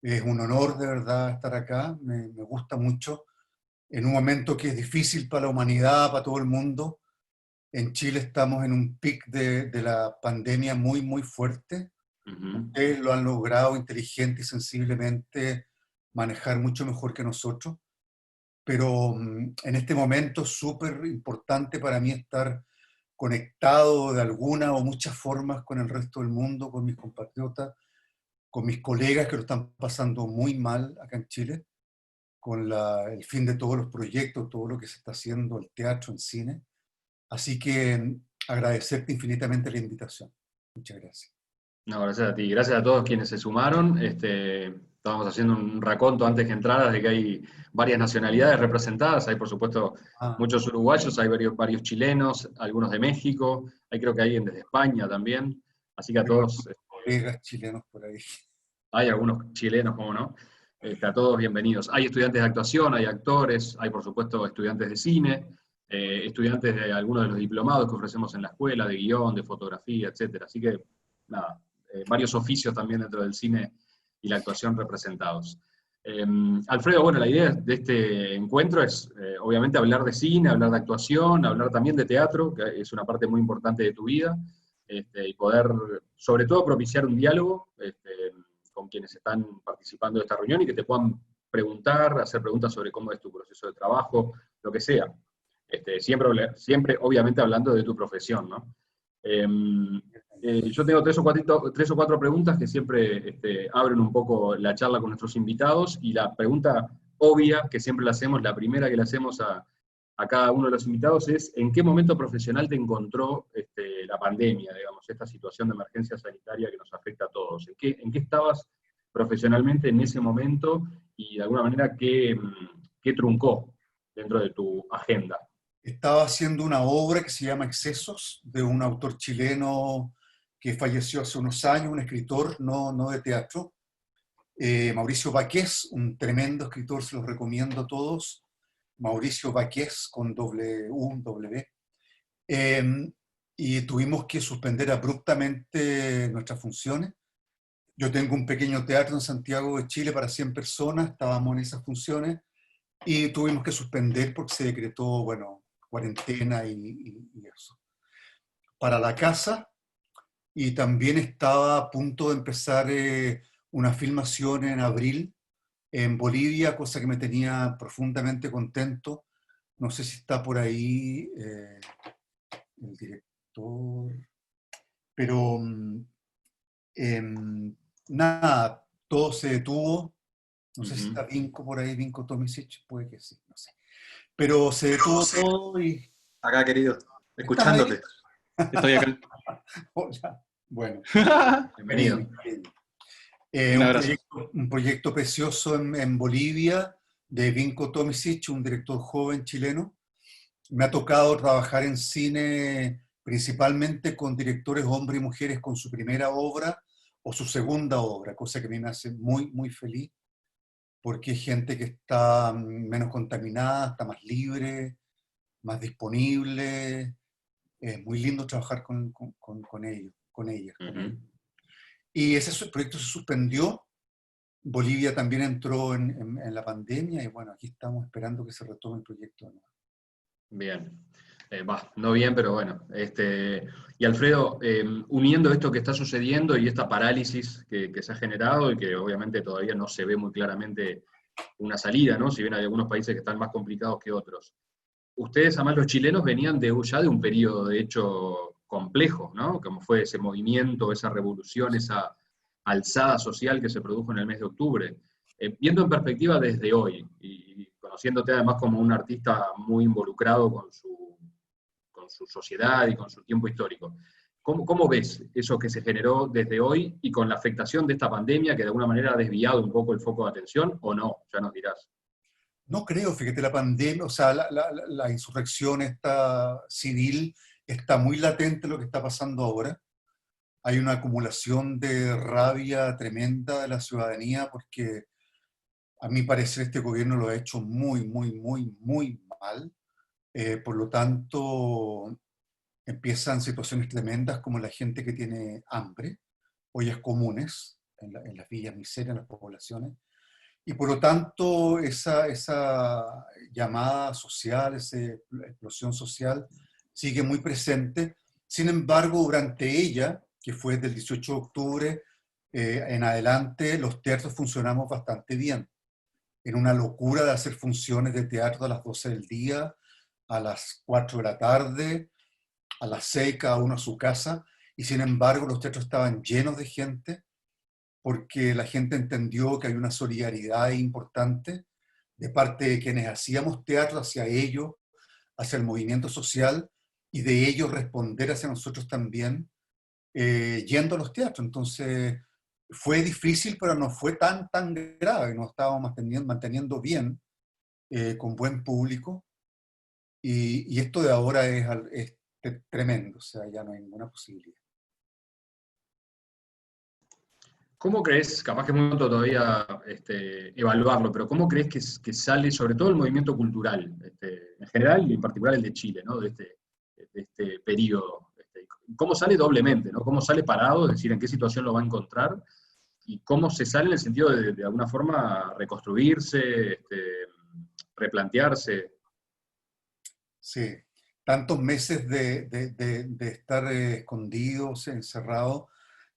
Es un honor de verdad estar acá, me gusta mucho. En un momento que es difícil para la humanidad, para todo el mundo. En Chile estamos en un pic de la pandemia muy, muy fuerte. Ujú. Ustedes lo han logrado inteligente y sensiblemente manejar mucho mejor que nosotros. Pero en este momento es súper importante para mí estar conectado de alguna o muchas formas con el resto del mundo, con mis compatriotas, con mis colegas que lo están pasando muy mal acá en Chile, con el fin de todos los proyectos, todo lo que se está haciendo, el teatro, el cine. Así que agradecerte infinitamente la invitación. Muchas gracias. No, gracias a ti. Gracias a todos quienes se sumaron. Estábamos haciendo un raconto antes que entraras de que hay varias nacionalidades representadas. Hay, por supuesto, Ah, muchos uruguayos, hay varios chilenos, algunos de México, hay creo que hay desde España también. Así que a tengo todos, algunos colegas chilenos por ahí. hay algunos chilenos, como no. A todos bienvenidos. Hay estudiantes de actuación, hay actores, hay, por supuesto, estudiantes de cine, estudiantes de algunos de los diplomados que ofrecemos en la escuela, de guión, de fotografía, etcétera. Así que, nada, varios oficios también dentro del cine y la actuación representados. Alfredo, bueno, la idea de este encuentro es obviamente hablar de cine, hablar de actuación, hablar también de teatro, que es una parte muy importante de tu vida, y poder, sobre todo, propiciar un diálogo con quienes están participando de esta reunión y que te puedan preguntar, hacer preguntas sobre cómo es tu proceso de trabajo, lo que sea. Siempre, obviamente, hablando de tu profesión, ¿no? Eh, yo tengo tres o cuatro preguntas que siempre abren un poco la charla con nuestros invitados, y la pregunta obvia que siempre le hacemos, la primera que le hacemos a cada uno de los invitados es: ¿en qué momento profesional te encontró la pandemia, digamos, esta situación de emergencia sanitaria que nos afecta a todos? ¿En qué estabas profesionalmente en ese momento y de alguna manera qué truncó dentro de tu agenda? Estaba haciendo una obra que se llama Excesos, de un autor chileno que falleció hace unos años, un escritor, no de teatro, Mauricio Baqués, un tremendo escritor, se los recomiendo a todos. Mauricio Baqués con doble U, W. Eh, y tuvimos que suspender abruptamente nuestras funciones. Yo tengo un pequeño teatro en Santiago de Chile para 100 personas, estábamos en esas funciones y tuvimos que suspender porque se decretó, bueno, cuarentena y eso. Para la casa, y también estaba a punto de empezar una filmación en abril en Bolivia, cosa que me tenía profundamente contento. No sé si está por ahí el director, pero nada, todo se detuvo. No sé si Ujú. está Vinco por ahí, Vinco Tomisic, puede que sí, no sé. Pero se detuvo todo y... Acá, querido, ¿Estás ahí? escuchándote. Estoy acá. Hola. Bueno, Bienvenido. cariño, cariño. Un abrazo. Un proyecto precioso en Bolivia de Vinko Tomisic, un director joven chileno. Me ha tocado trabajar en cine principalmente con directores hombres y mujeres con su primera obra o su segunda obra, cosa que a mí me hace muy, muy feliz, porque es gente que está menos contaminada, está más libre, más disponible. Es muy lindo trabajar con ellos, con ellas, con ellos. Ujú. Y ese proyecto se suspendió. Bolivia también entró en la pandemia y bueno, aquí estamos esperando que se retome el proyecto de nuevo. Bien. No bien, pero bueno. Y Alfredo, uniendo esto que está sucediendo y esta parálisis que se ha generado y que obviamente todavía no se ve muy claramente una salida, ¿no? Si bien hay algunos países que están más complicados que otros. Ustedes, además los chilenos, venían ya de un periodo, de hecho, complejo, ¿no? Como fue ese movimiento, esa revolución, esa alzada social que se produjo en el mes de octubre. Viendo en perspectiva desde hoy, y conociéndote además como un artista muy involucrado con su sociedad y con su tiempo histórico, ¿cómo ves eso que se generó desde hoy y con la afectación de esta pandemia que de alguna manera ha desviado un poco el foco de atención, o no? Ya nos dirás. No creo, fíjate, la pandemia, o sea, la insurrección esta civil está muy latente lo que está pasando ahora. Hay una acumulación de rabia tremenda de la ciudadanía porque a mi parecer este gobierno lo ha hecho muy, muy, muy, muy mal. Por lo tanto, empiezan situaciones tremendas como la gente que tiene hambre, ollas comunes. en las villas miserias, en las poblaciones. Y por lo tanto, esa llamada social, esa explosión social, sigue muy presente. Sin embargo, durante ella, que fue del 18 de octubre en adelante, los teatros funcionamos bastante bien. En una locura de hacer funciones de teatro a las 12 del día, a las 4 de la tarde, a las 6 cada uno a su casa, y sin embargo los teatros estaban llenos de gente, porque la gente entendió que hay una solidaridad importante de parte de quienes hacíamos teatro hacia ellos, hacia el movimiento social, y de ellos responder hacia nosotros también, yendo a los teatros. Entonces, fue difícil, pero no fue tan grave. Nos estábamos manteniendo bien, con buen público, y esto de ahora es tremendo, o sea, ya no hay ninguna posibilidad. ¿Cómo crees, capaz que es muy pronto todavía evaluarlo, pero cómo crees que sale, sobre todo el movimiento cultural, en general y en particular el de Chile, ¿no? de este periodo? ¿Cómo sale doblemente? ¿No? ¿Cómo sale parado? Es decir, ¿en qué situación lo va a encontrar? ¿Y cómo se sale en el sentido de alguna forma reconstruirse, replantearse? Sí, tantos meses de estar escondidos, encerrados.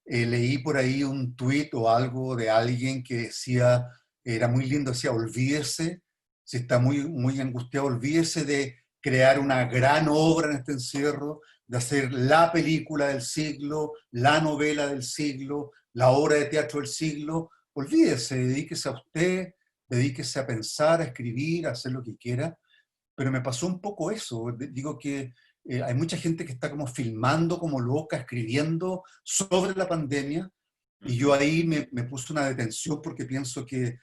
Leí por ahí un tuit o algo de alguien que decía, era muy lindo, decía, olvídese, si está muy angustiado, olvídese de crear una gran obra en este encierro, de hacer la película del siglo, la novela del siglo, la obra de teatro del siglo. Olvídese, dedíquese a usted, dedíquese a pensar, a escribir, a hacer lo que quiera. Pero me pasó un poco eso. Digo que hay mucha gente que está como filmando como loca, escribiendo sobre la pandemia, y yo ahí me puse una detención porque pienso que,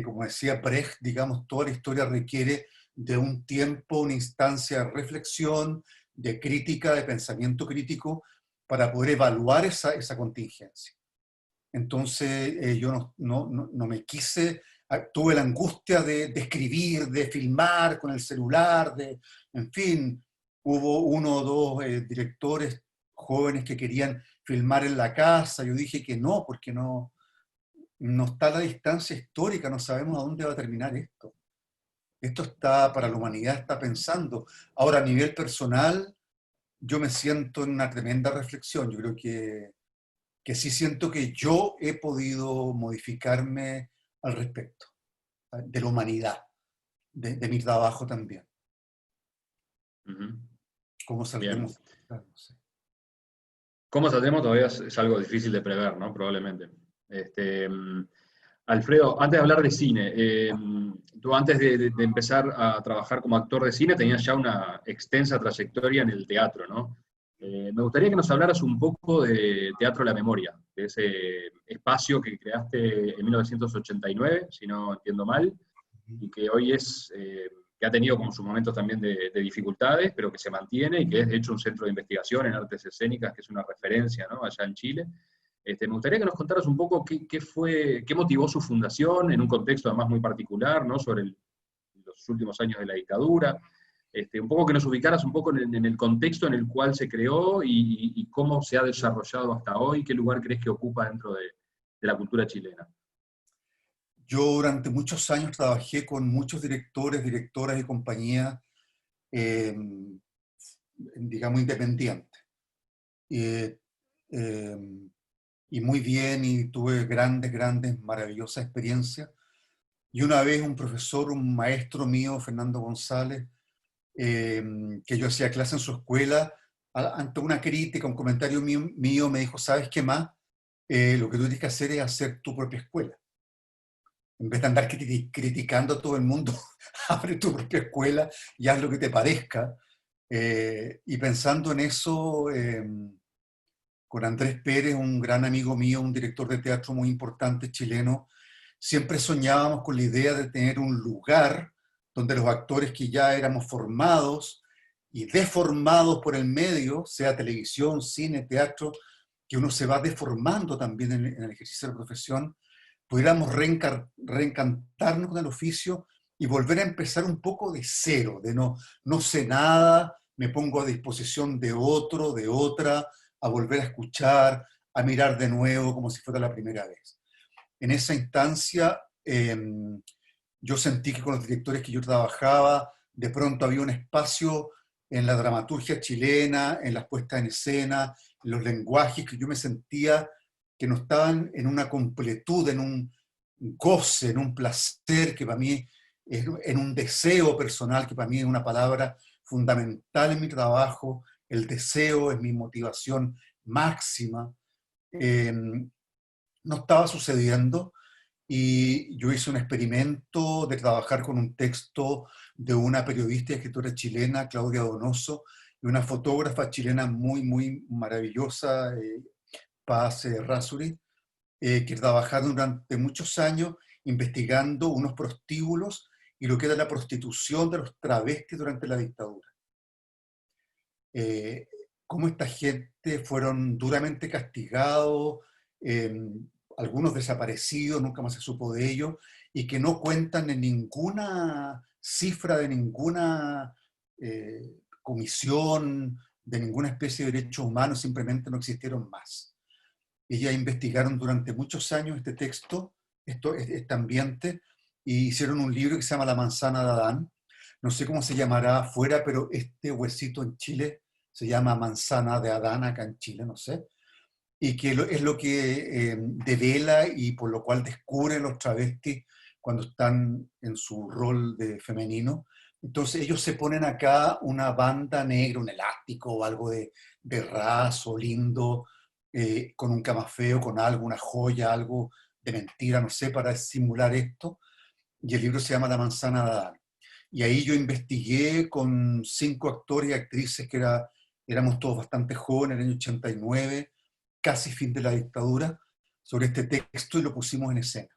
como decía Brecht, digamos, toda la historia requiere de un tiempo, una instancia de reflexión, de crítica, de pensamiento crítico, para poder evaluar esa contingencia. Entonces yo no me quise, tuve la angustia de escribir, de filmar con el celular, en fin, hubo uno o dos directores jóvenes que querían filmar en la casa. Yo dije que no, porque no está la distancia histórica, no sabemos a dónde va a terminar esto. Esto está, para la humanidad está pensando. Ahora, a nivel personal, yo me siento en una tremenda reflexión. Yo creo que sí siento que yo he podido modificarme al respecto, de la humanidad, de mi trabajo también. ¿Cómo saldremos? No sé. ¿Cómo saldremos? Todavía es algo difícil de prever, ¿no? Probablemente. Alfredo, antes de hablar de cine, tú antes de empezar a trabajar como actor de cine tenías ya una extensa trayectoria en el teatro, ¿no? Me gustaría que nos hablaras un poco de Teatro La Memoria, de ese espacio que creaste en 1989, si no entiendo mal, y que hoy que ha tenido como sus momentos también de dificultades, pero que se mantiene y que es de hecho un centro de investigación en artes escénicas, que es una referencia, ¿no? Allá en Chile. Me gustaría que nos contaras un poco qué motivó su fundación en un contexto además muy particular, ¿no? Sobre los últimos años de la dictadura. Un poco que nos ubicaras un poco en el contexto en el cual se creó y cómo se ha desarrollado hasta hoy, qué lugar crees que ocupa dentro de la cultura chilena. Yo durante muchos años trabajé con muchos directores, directoras y compañías, digamos, independientes. Y muy bien, y tuve grandes, maravillosas experiencias. Y una vez un profesor, un maestro mío, Fernando González, que yo hacía clase en su escuela, ante una crítica, un comentario mío me dijo, ¿sabes qué más? Lo que tú tienes que hacer es hacer tu propia escuela. En vez de andar criticando a todo el mundo, abre tu propia escuela y haz lo que te parezca. Y pensando en eso, con Andrés Pérez, un gran amigo mío, un director de teatro muy importante chileno, siempre soñábamos con la idea de tener un lugar donde los actores que ya éramos formados y deformados por el medio, sea televisión, cine, teatro, que uno se va deformando también en el ejercicio de la profesión, pudiéramos reencantarnos con el oficio y volver a empezar un poco de cero, de no sé nada, me pongo a disposición de otro, de otra, a volver a escuchar, a mirar de nuevo como si fuera la primera vez. En esa instancia, yo sentí que con los directores que yo trabajaba, de pronto había un espacio en la dramaturgia chilena, en las puestas en escena, en los lenguajes, que yo me sentía que no estaban en una completud, en un goce, en un placer, que para mí, en un deseo personal, que para mí es una palabra fundamental en mi trabajo. El deseo es mi motivación máxima. No estaba sucediendo, y yo hice un experimento de trabajar con un texto de una periodista y escritora chilena, Claudia Donoso, y una fotógrafa chilena muy, muy maravillosa, Paz Errázuriz, que trabajaron durante muchos años investigando unos prostíbulos y lo que era la prostitución de los travestis durante la dictadura. Cómo esta gente fueron duramente castigados, algunos desaparecidos, nunca más se supo de ellos, y que no cuentan en ninguna cifra de ninguna comisión, de ninguna especie de derechos humanos, simplemente no existieron más. Ellas investigaron durante muchos años este texto, este ambiente, y hicieron un libro que se llama La manzana de Adán. No sé cómo se llamará afuera, pero este huesito en Chile se llama manzana de Adán, acá en Chile, no sé, y que es lo que devela y por lo cual descubren los travestis cuando están en su rol de femenino. Entonces ellos se ponen acá una banda negra, un elástico o algo de raso, lindo, con un camafeo, con algo, una joya, algo de mentira, no sé, para simular esto. Y el libro se llama La manzana de Adán. Y ahí yo investigué con 5 actores y actrices que éramos todos bastante jóvenes, en el año 89, casi fin de la dictadura, sobre este texto, y lo pusimos en escena.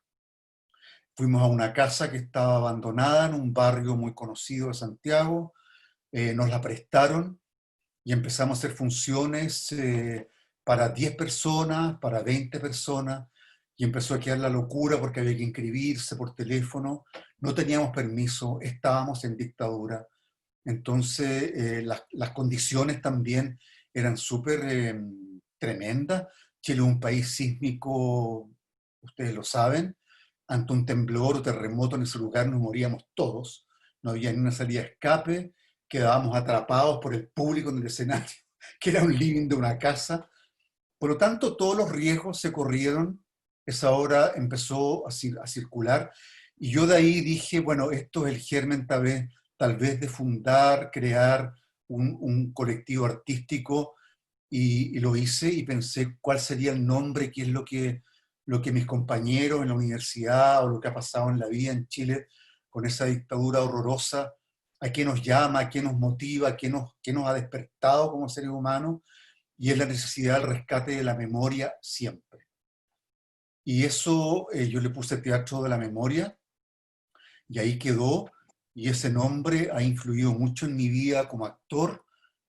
Fuimos a una casa que estaba abandonada en un barrio muy conocido de Santiago, nos la prestaron y empezamos a hacer funciones para 10 personas, para 20 personas, y empezó a quedar la locura porque había que inscribirse por teléfono, no teníamos permiso, estábamos en dictadura. Entonces las condiciones también eran súper tremendas. Chile es un país sísmico, ustedes lo saben. Ante un temblor o terremoto en ese lugar nos moríamos todos, no había ni una salida de escape, quedábamos atrapados por el público en el escenario, que era un living de una casa. Por lo tanto, todos los riesgos se corrieron. Esa obra empezó a circular, y yo de ahí dije, bueno, esto es el germen tal vez de fundar, crear un colectivo artístico, y lo hice y pensé cuál sería el nombre, qué es lo que mis compañeros en la universidad o lo que ha pasado en la vida en Chile con esa dictadura horrorosa, a qué nos llama, a qué nos motiva, a qué nos ha despertado como seres humanos, y es la necesidad del rescate de la memoria siempre. Y eso yo le puse Teatro de la Memoria, y ahí quedó, y ese nombre ha influido mucho en mi vida como actor,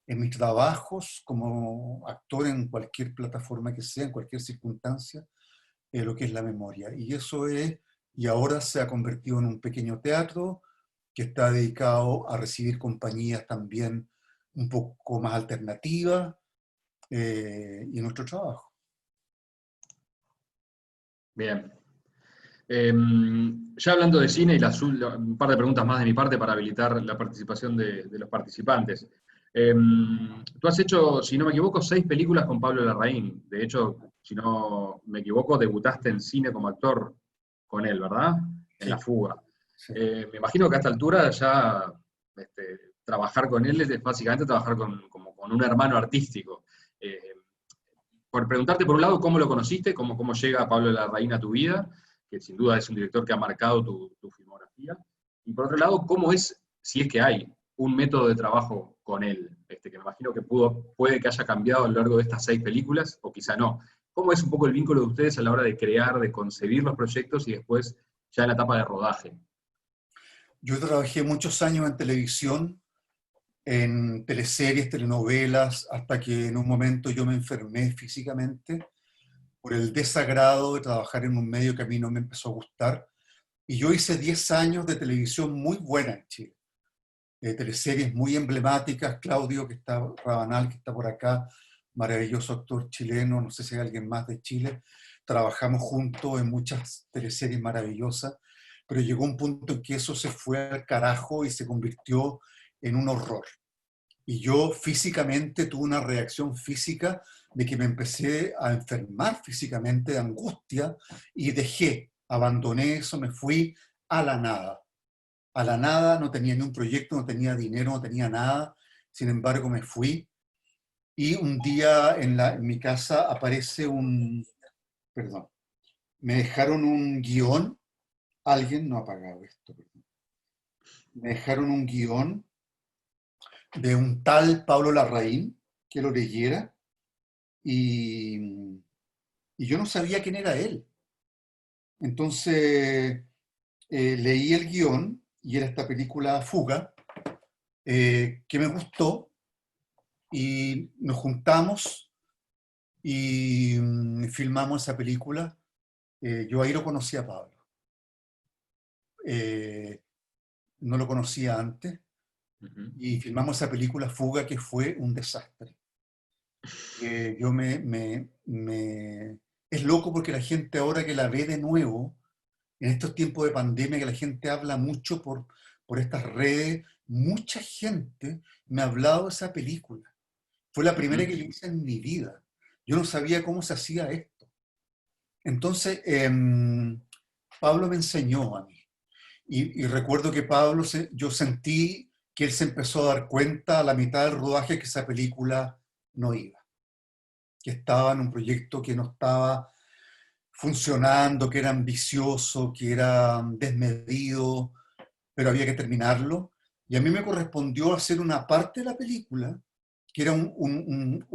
en mis trabajos, como actor en cualquier plataforma que sea, en cualquier circunstancia, lo que es la memoria. Y ahora se ha convertido en un pequeño teatro que está dedicado a recibir compañías también un poco más alternativas, y nuestro trabajo. Bien. Ya hablando de cine, un par de preguntas más de mi parte para habilitar la participación de los participantes. Tú has hecho, si no me equivoco, 6 películas con Pablo Larraín. De hecho, si no me equivoco, debutaste en cine como actor con él, ¿verdad? En Sí, La Fuga. sí. Me imagino que a esta altura ya trabajar con él es básicamente trabajar como con un hermano artístico. Por preguntarte, por un lado, ¿cómo lo conociste? ¿Cómo llega Pablo Larraín a tu vida? Que sin duda es un director que ha marcado tu filmografía. Y por otro lado, ¿cómo es, si es que hay, un método de trabajo con él? Que me imagino que puede que haya cambiado a lo largo de estas 6 películas, o quizá no. ¿Cómo es un poco el vínculo de ustedes a la hora de crear, de concebir los proyectos y después ya en la etapa de rodaje? Yo trabajé muchos años en televisión, en teleseries, telenovelas, hasta que en un momento yo me enfermé físicamente por el desagrado de trabajar en un medio que a mí no me empezó a gustar. Y yo hice 10 años de televisión muy buena en Chile. Teleseries muy emblemáticas, Claudio, que está, Rabanal, que está por acá, maravilloso actor chileno, no sé si hay alguien más de Chile. Trabajamos juntos en muchas teleseries maravillosas, pero llegó un punto en que eso se fue al carajo y se convirtió en un horror. Y yo físicamente tuve una reacción física de que me empecé a enfermar físicamente de angustia y abandoné eso, me fui a la nada. A la nada, no tenía ni un proyecto, no tenía dinero, no tenía nada. Sin embargo, me fui y un día en mi casa aparece perdón, me dejaron un guión, alguien no ha pagado esto, perdón. Me dejaron un guión de un tal Pablo Larraín, que lo leyera, y yo no sabía quién era él. Entonces leí el guión y era esta película Fuga, que me gustó, y nos juntamos y filmamos esa película. Yo ahí lo conocí a Pablo. No lo conocía antes, y filmamos esa película Fuga, que fue un desastre. Es loco porque la gente ahora que la ve de nuevo, en estos tiempos de pandemia, que la gente habla mucho por estas redes, mucha gente me ha hablado de esa película. Fue la primera que yo hice en mi vida. Yo no sabía cómo se hacía esto. Entonces, Pablo me enseñó a mí. Y recuerdo que yo sentí que él se empezó a dar cuenta a la mitad del rodaje que esa película no iba. Que estaba en un proyecto que no estaba funcionando, que era ambicioso, que era desmedido, pero había que terminarlo. Y a mí me correspondió hacer una parte de la película, que era un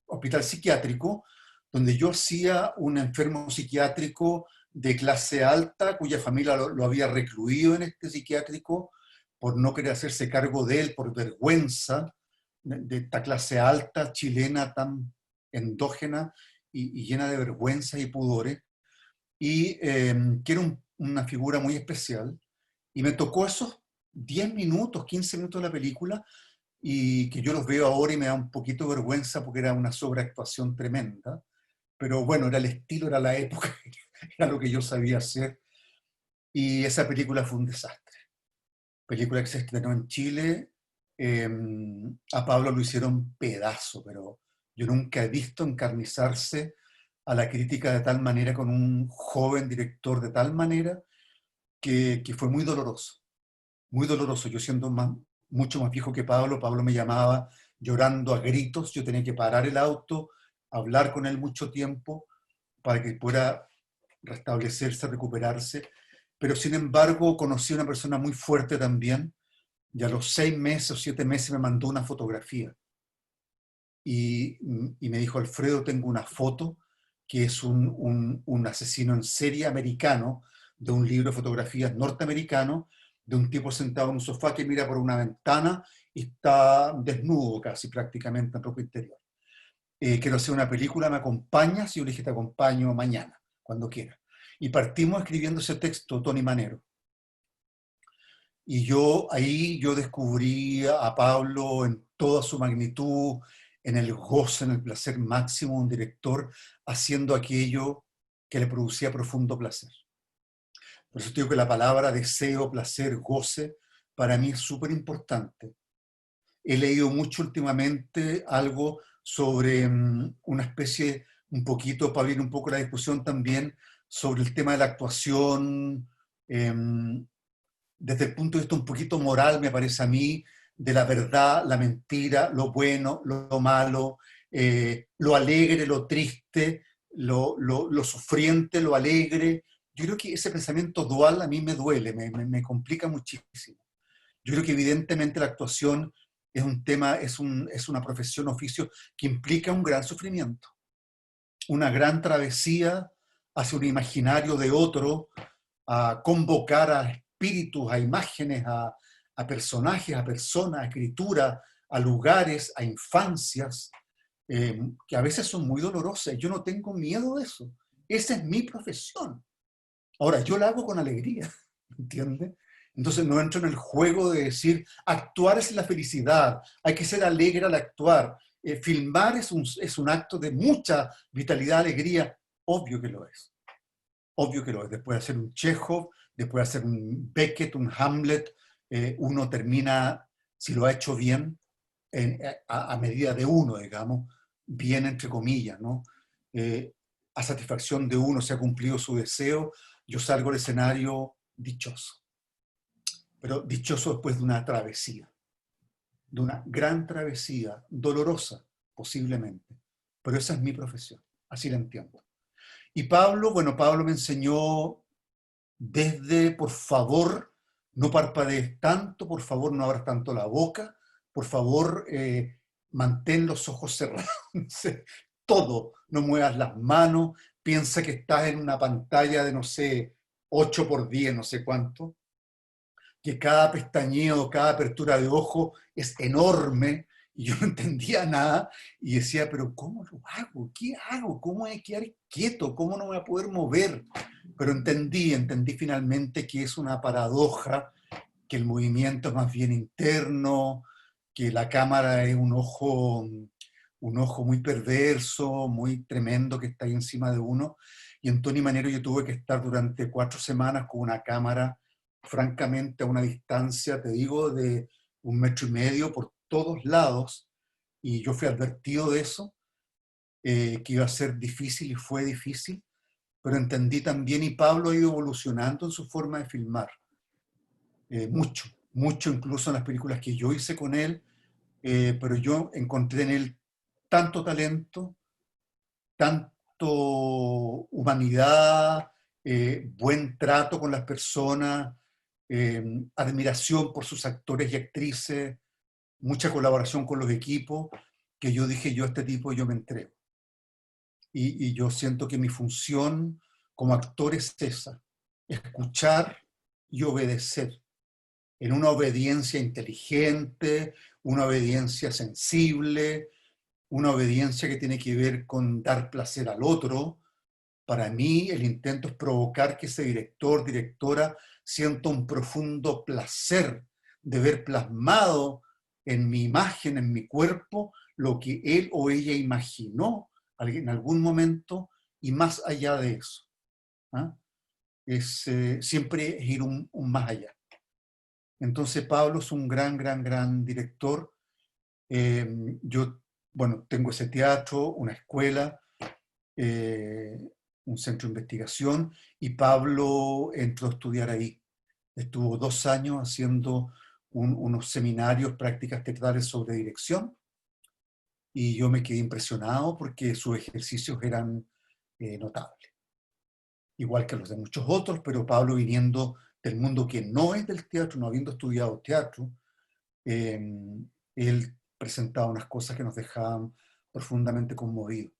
hospital psiquiátrico, donde yo hacía un enfermo psiquiátrico de clase alta, cuya familia lo había recluido en este psiquiátrico por no querer hacerse cargo de él, por vergüenza de esta clase alta chilena tan endógena y llena de vergüenza y pudores, y que era una figura muy especial. Y me tocó esos 10 minutos, 15 minutos de la película, y que yo los veo ahora y me da un poquito de vergüenza porque era una sobreactuación tremenda. Pero bueno, era el estilo, era la época, era lo que yo sabía hacer. Y esa película fue un desastre. Película que se estrenó en Chile. A Pablo lo hicieron pedazo, pero yo nunca he visto encarnizarse a la crítica de tal manera con un joven director de tal manera que fue muy doloroso. Muy doloroso. Yo siendo mucho más viejo que Pablo, Pablo me llamaba llorando a gritos, yo tenía que parar el auto, hablar con él mucho tiempo para que pueda restablecerse, recuperarse, pero sin embargo conocí a una persona muy fuerte también, y a los 6 meses o 7 meses me mandó una fotografía y me dijo: Alfredo, tengo una foto que es un asesino en serie americano, de un libro de fotografías norteamericano, de un tipo sentado en un sofá que mira por una ventana y está desnudo casi prácticamente en ropa interior. Quiero hacer una película, ¿me acompañas? Y yo le dije: te acompaño mañana, cuando quiera. Y partimos escribiendo ese texto, Tony Manero. Y ahí yo descubrí a Pablo en toda su magnitud, en el goce, en el placer máximo de un director, haciendo aquello que le producía profundo placer. Por eso digo que la palabra deseo, placer, goce, para mí es súper importante. He leído mucho últimamente algo sobre una especie, un poquito, para abrir un poco la discusión también, sobre el tema de la actuación, desde el punto de vista un poquito moral, me parece a mí, de la verdad, la mentira, lo bueno, lo malo, lo alegre, lo triste, lo sufriente, lo alegre. Yo creo que ese pensamiento dual a mí me duele, me complica muchísimo. Yo creo que evidentemente la actuación es un tema, es una profesión, oficio que implica un gran sufrimiento, una gran travesía hacia un imaginario de otro, a convocar a espíritus, a imágenes, a personajes, a personas, a escritura, a lugares, a infancias, que a veces son muy dolorosas. Yo no tengo miedo de eso. Esa es mi profesión. Ahora, yo la hago con alegría, ¿entiendes? Entonces no entro en el juego de decir, actuar es la felicidad, hay que ser alegre al actuar. filmar es un acto de mucha vitalidad, alegría. Obvio que lo es. Obvio que lo es. Después de hacer un Chekhov, después de hacer un Beckett, un Hamlet, uno termina, si lo ha hecho bien, a medida de uno, digamos, bien entre comillas, ¿no? A satisfacción de uno se ha cumplido su deseo, yo salgo al escenario dichoso. Pero dichoso después de una travesía, de una gran travesía, dolorosa posiblemente, pero esa es mi profesión, así la entiendo. Y Pablo, bueno, Pablo me enseñó desde, por favor, no parpadees tanto, por favor, no abras tanto la boca, por favor, mantén los ojos cerrados, todo, no muevas las manos, piensa que estás en una pantalla de, no sé, 8x10, no sé cuánto, que cada pestañeo, cada apertura de ojo es enorme, y yo no entendía nada, y decía, pero ¿cómo lo hago? ¿Qué hago? ¿Cómo hay que quedar quieto? ¿Cómo no me voy a poder mover? Pero entendí finalmente que es una paradoja, que el movimiento es más bien interno, que la cámara es un ojo muy perverso, muy tremendo que está ahí encima de uno, y en Tony Manero yo tuve que estar durante 4 semanas con una cámara francamente a una distancia, te digo, de 1,5 metros por todos lados, y yo fui advertido de eso, que iba a ser difícil y fue difícil, pero entendí también, y Pablo ha ido evolucionando en su forma de filmar, mucho, mucho incluso en las películas que yo hice con él, pero yo encontré en él tanto talento, tanto humanidad, buen trato con las personas, admiración por sus actores y actrices, mucha colaboración con los equipos, que yo dije, yo a este tipo yo me entrego. Y yo siento que mi función como actor es esa, escuchar y obedecer, en una obediencia inteligente, una obediencia sensible, una obediencia que tiene que ver con dar placer al otro. Para mí el intento es provocar que ese director, directora, sienta un profundo placer de ver plasmado en mi imagen, en mi cuerpo, lo que él o ella imaginó en algún momento y más allá de eso. ¿Ah? Siempre es ir un más allá. Entonces Pablo es un gran director. Yo, bueno, tengo ese teatro, una escuela, un centro de investigación, y Pablo entró a estudiar ahí. Estuvo 2 años haciendo unos seminarios, prácticas teatrales sobre dirección, y yo me quedé impresionado porque sus ejercicios eran notables. Igual que los de muchos otros, pero Pablo, viniendo del mundo que no es del teatro, no habiendo estudiado teatro, él presentaba unas cosas que nos dejaban profundamente conmovidos.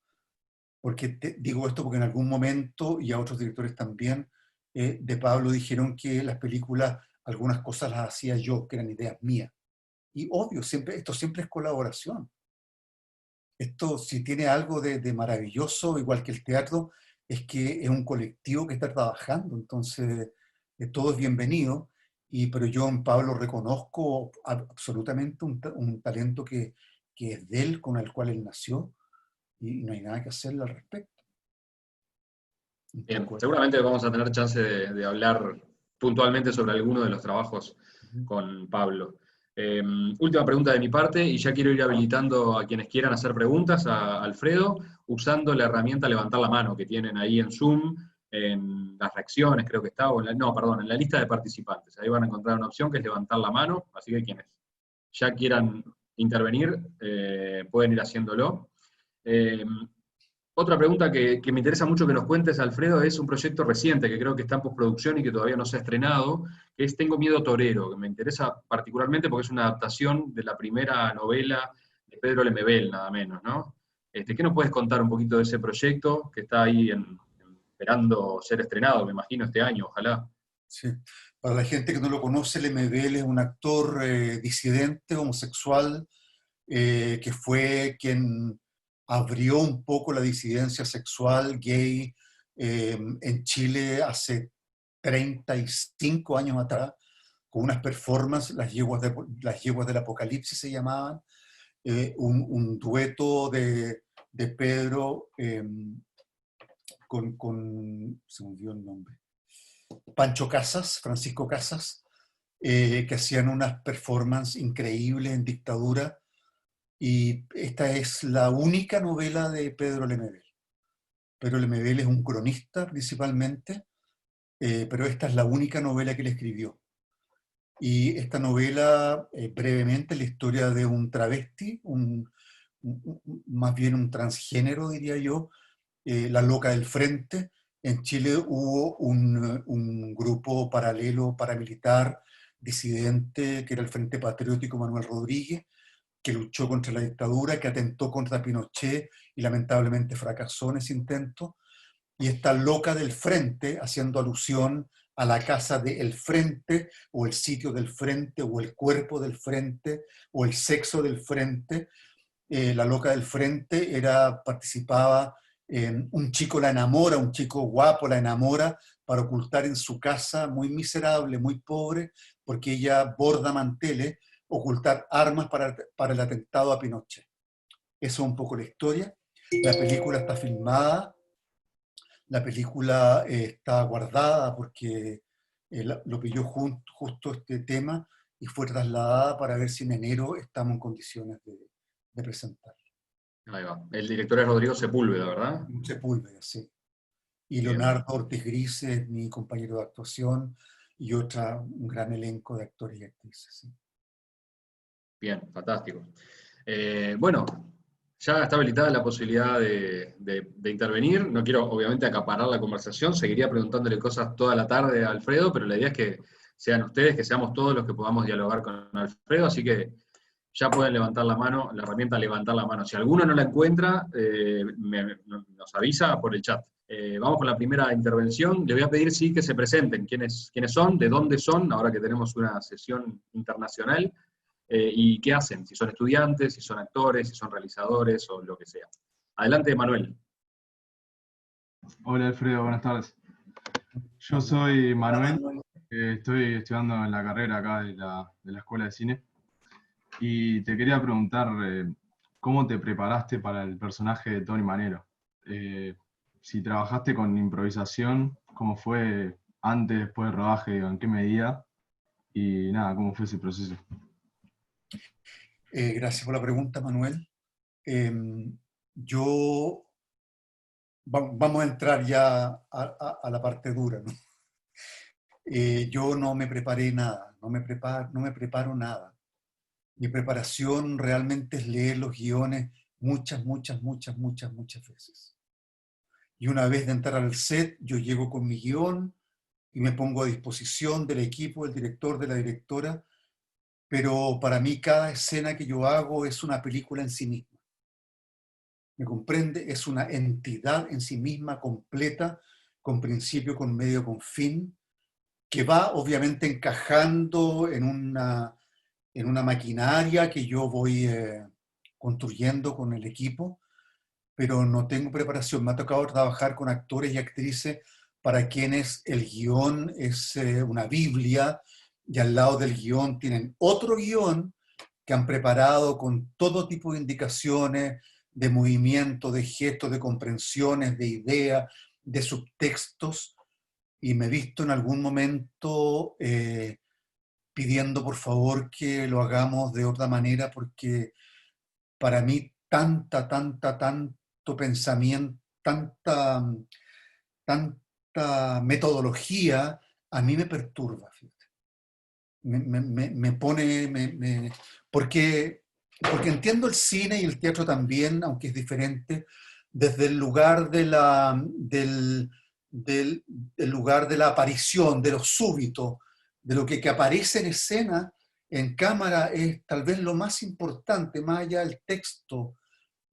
Porque digo esto porque en algún momento, y a otros directores también, de Pablo dijeron que las películas, algunas cosas las hacía yo, que eran ideas mías. Y obvio, esto siempre es colaboración. Esto, si tiene algo de maravilloso, igual que el teatro, es que es un colectivo que está trabajando, entonces todo es bienvenido, pero yo en Pablo reconozco absolutamente un talento que es de él, con el cual él nació, y no hay nada que hacerle al respecto. Bien, seguramente vamos a tener chance de hablar puntualmente sobre alguno de los trabajos con Pablo. Última pregunta de mi parte, y ya quiero ir habilitando a quienes quieran hacer preguntas a Alfredo, usando la herramienta levantar la mano que tienen ahí en Zoom, en las reacciones creo que está, en la lista de participantes. Ahí van a encontrar una opción que es levantar la mano, así que quienes ya quieran intervenir pueden ir haciéndolo. Otra pregunta que me interesa mucho que nos cuentes, Alfredo, es un proyecto reciente que creo que está en postproducción y que todavía no se ha estrenado, que es Tengo miedo torero, que me interesa particularmente porque es una adaptación de la primera novela de Pedro Lemebel, nada menos, ¿no? ¿Qué nos puedes contar un poquito de ese proyecto que está ahí esperando ser estrenado, me imagino, este año, ojalá? Sí. Para la gente que no lo conoce, Lemebel es un actor disidente, homosexual, que fue quien abrió un poco la disidencia sexual gay en Chile hace 35 años atrás, con unas performances, las yeguas del Apocalipsis se llamaban, un dueto de Pedro se me olvidó el nombre, Pancho Casas, Francisco Casas, que hacían unas performances increíbles en dictadura, y esta es la única novela de Pedro Lemebel. Pedro Lemebel es un cronista principalmente, pero esta es la única novela que él escribió. Y esta novela, brevemente, la historia de un travesti, más bien un transgénero, diría yo, la loca del frente. En Chile hubo un grupo paralelo paramilitar disidente, que era el Frente Patriótico Manuel Rodríguez, que luchó contra la dictadura, que atentó contra Pinochet y lamentablemente fracasó en ese intento. Y esta loca del frente, haciendo alusión a la casa del frente, o el sitio del frente, o el cuerpo del frente, o el sexo del frente. La loca del frente participaba en un chico la enamora, un chico guapo la enamora, para ocultar en su casa, muy miserable, muy pobre, porque ella borda manteles, ocultar armas para el atentado a Pinochet. Eso es un poco la historia. La película está filmada, la película está guardada porque lo pilló justo este tema y fue trasladada para ver si en enero estamos en condiciones de presentarla. Ahí va. El director es Rodrigo Sepúlveda, ¿verdad? Sepúlveda, sí. Y Bien. Leonardo Ortiz Grise, mi compañero de actuación, y un gran elenco de actores y actrices. Sí. Bien, fantástico. Bueno, ya está habilitada la posibilidad de intervenir. No quiero, obviamente, acaparar la conversación. Seguiría preguntándole cosas toda la tarde a Alfredo, pero la idea es que sean ustedes, que seamos todos los que podamos dialogar con Alfredo, así que ya pueden levantar la mano, la herramienta levantar la mano. Si alguno no la encuentra, nos avisa por el chat. Vamos con la primera intervención. Le voy a pedir, sí, que se presenten quiénes son, de dónde son, ahora que tenemos una sesión internacional, y qué hacen, si son estudiantes, si son actores, si son realizadores o lo que sea. Adelante, Manuel. Hola Alfredo, buenas tardes. Yo soy Manuel, estoy estudiando en la carrera acá de la Escuela de Cine. Y te quería preguntar, ¿cómo te preparaste para el personaje de Tony Manero? Si trabajaste con improvisación, ¿cómo fue antes, después del rodaje, en qué medida? Y nada, ¿cómo fue ese proceso? Gracias por la pregunta, Manuel. Vamos a entrar ya a la parte dura, ¿no? Yo no me preparé nada, no me preparo nada. Mi preparación realmente es leer los guiones muchas veces. Y una vez de entrar al set, yo llego con mi guión y me pongo a disposición del equipo, del director, de la directora, pero para mí cada escena que yo hago es una película en sí misma. ¿Me comprende? Es una entidad en sí misma, completa, con principio, con medio, con fin, que va obviamente encajando en una maquinaria que yo voy construyendo con el equipo, pero no tengo preparación. Me ha tocado trabajar con actores y actrices para quienes el guión es una Biblia, y al lado del guión tienen otro guión que han preparado con todo tipo de indicaciones, de movimiento, de gestos, de comprensiones, de ideas, de subtextos, y me he visto en algún momento pidiendo por favor que lo hagamos de otra manera, porque para mí tanto pensamiento, tanta metodología, a mí me perturba, fíjate. Me pone, porque entiendo el cine y el teatro también, aunque es diferente, desde el lugar del lugar de la aparición, de lo súbito, de lo que aparece en escena, en cámara, es tal vez lo más importante, más allá del texto,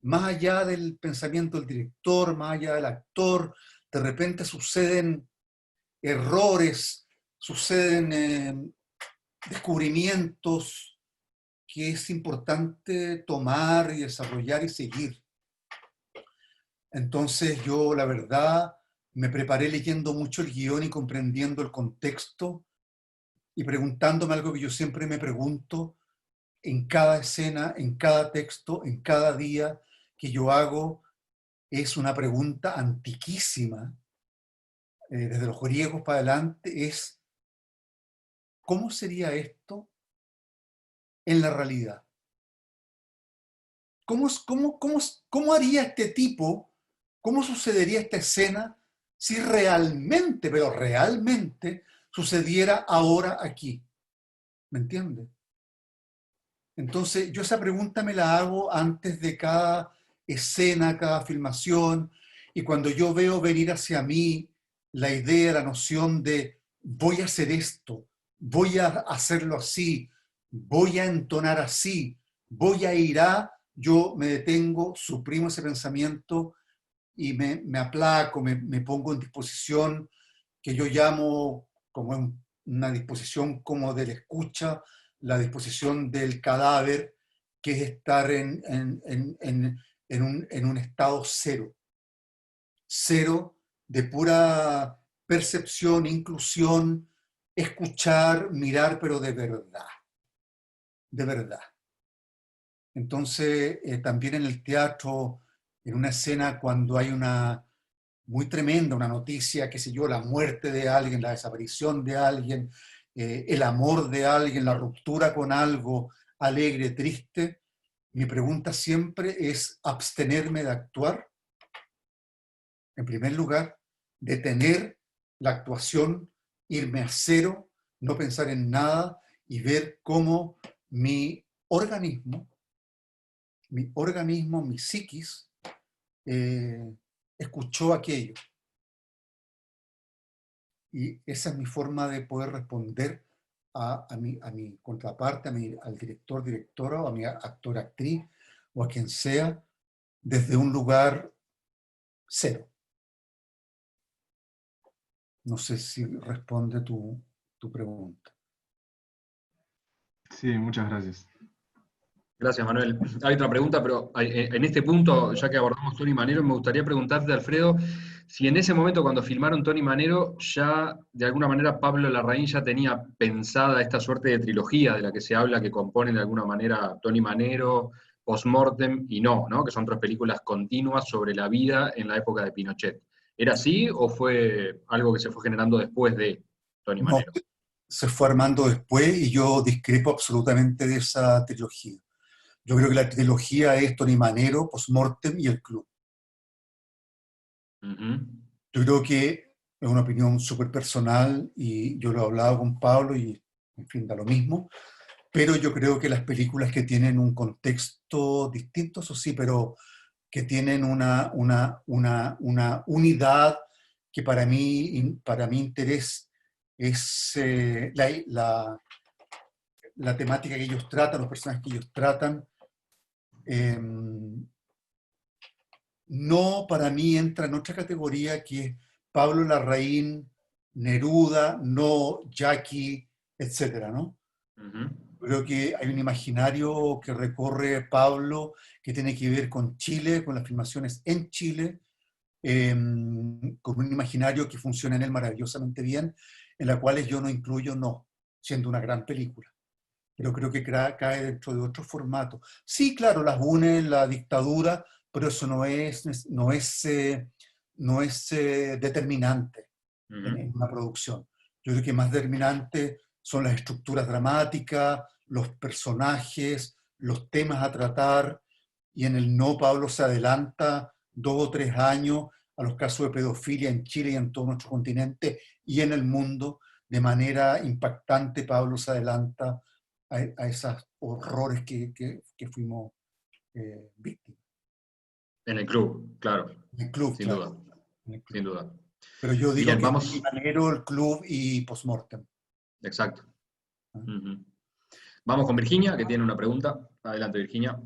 más allá del pensamiento del director, más allá del actor. De repente suceden errores, suceden descubrimientos que es importante tomar y desarrollar y seguir. Entonces yo, la verdad, me preparé leyendo mucho el guión y comprendiendo el contexto y preguntándome algo que yo siempre me pregunto: en cada escena, en cada texto, en cada día que yo hago, es una pregunta antiquísima, desde los griegos para adelante, es ¿cómo sería esto en la realidad? ¿Cómo haría este tipo, cómo sucedería esta escena si realmente, pero realmente, sucediera ahora aquí? ¿Me entiendes? Entonces, yo esa pregunta me la hago antes de cada escena, cada filmación, y cuando yo veo venir hacia mí la idea, la noción de voy a hacer esto, voy a hacerlo así, voy a entonar así, voy a ir a, yo me detengo, suprimo ese pensamiento y me aplaco, me pongo en disposición que yo llamo como una disposición como de la escucha, la disposición del cadáver, que es estar en un estado cero. Cero de pura percepción, inclusión, escuchar, mirar, pero de verdad. De verdad. Entonces, también en el teatro, en una escena cuando hay una muy tremenda, una noticia, qué sé yo, la muerte de alguien, la desaparición de alguien, el amor de alguien, la ruptura con algo alegre, triste, mi pregunta siempre es abstenerme de actuar, en primer lugar, detener la actuación, irme a cero, no pensar en nada y ver cómo mi organismo, mi psiquis, escuchó aquello. Y esa es mi forma de poder responder a mi contraparte, al director, directora, o a mi actor, actriz, o a quien sea, desde un lugar cero. No sé si responde tu pregunta. Sí, muchas gracias. Gracias, Manuel. Hay otra pregunta, pero en este punto, ya que abordamos Tony Manero, me gustaría preguntarte, Alfredo, si en ese momento cuando filmaron Tony Manero, ya de alguna manera Pablo Larraín ya tenía pensada esta suerte de trilogía de la que se habla, que compone de alguna manera Tony Manero, Postmortem y No, que son tres películas continuas sobre la vida en la época de Pinochet. ¿Era así o fue algo que se fue generando después de Tony No, Manero? se fue armando después y yo discrepo absolutamente de esa trilogía. Yo creo que la trilogía es Tony Manero, Postmortem y El Club. Uh-huh. Yo creo que es una opinión súper personal y yo lo he hablado con Pablo y, en fin, da lo mismo, pero yo creo que las películas que tienen un contexto distinto, eso sí, pero que tienen una unidad que para mi interés es la temática que ellos tratan, los personajes que ellos tratan, eh, no para mí entra en otra categoría que es Pablo Larraín, Neruda, no Jackie, etcétera, ¿no? Uh-huh. Creo que hay un imaginario que recorre Pablo que tiene que ver con Chile, con las filmaciones en Chile, con un imaginario que funciona en él maravillosamente bien, en la cual yo no incluyo No, siendo una gran película. Pero creo que cae dentro de otro formato. Sí, claro, las une la dictadura, pero eso no es determinante en una producción. Yo creo que más determinante son las estructuras dramáticas, los personajes, los temas a tratar, y en el No, Pablo se adelanta 2 o 3 años a los casos de pedofilia en Chile y en todo nuestro continente y en el mundo. De manera impactante, Pablo se adelanta a esos horrores que fuimos víctimas. En el club, claro. En el club, Sin claro. duda, En el club. sin duda. Pero yo digo Bien, que vamos. es Manero, el club y Postmortem. Exacto. ¿Ah? Uh-huh. Vamos con Virginia, que tiene una pregunta. Adelante, Virginia.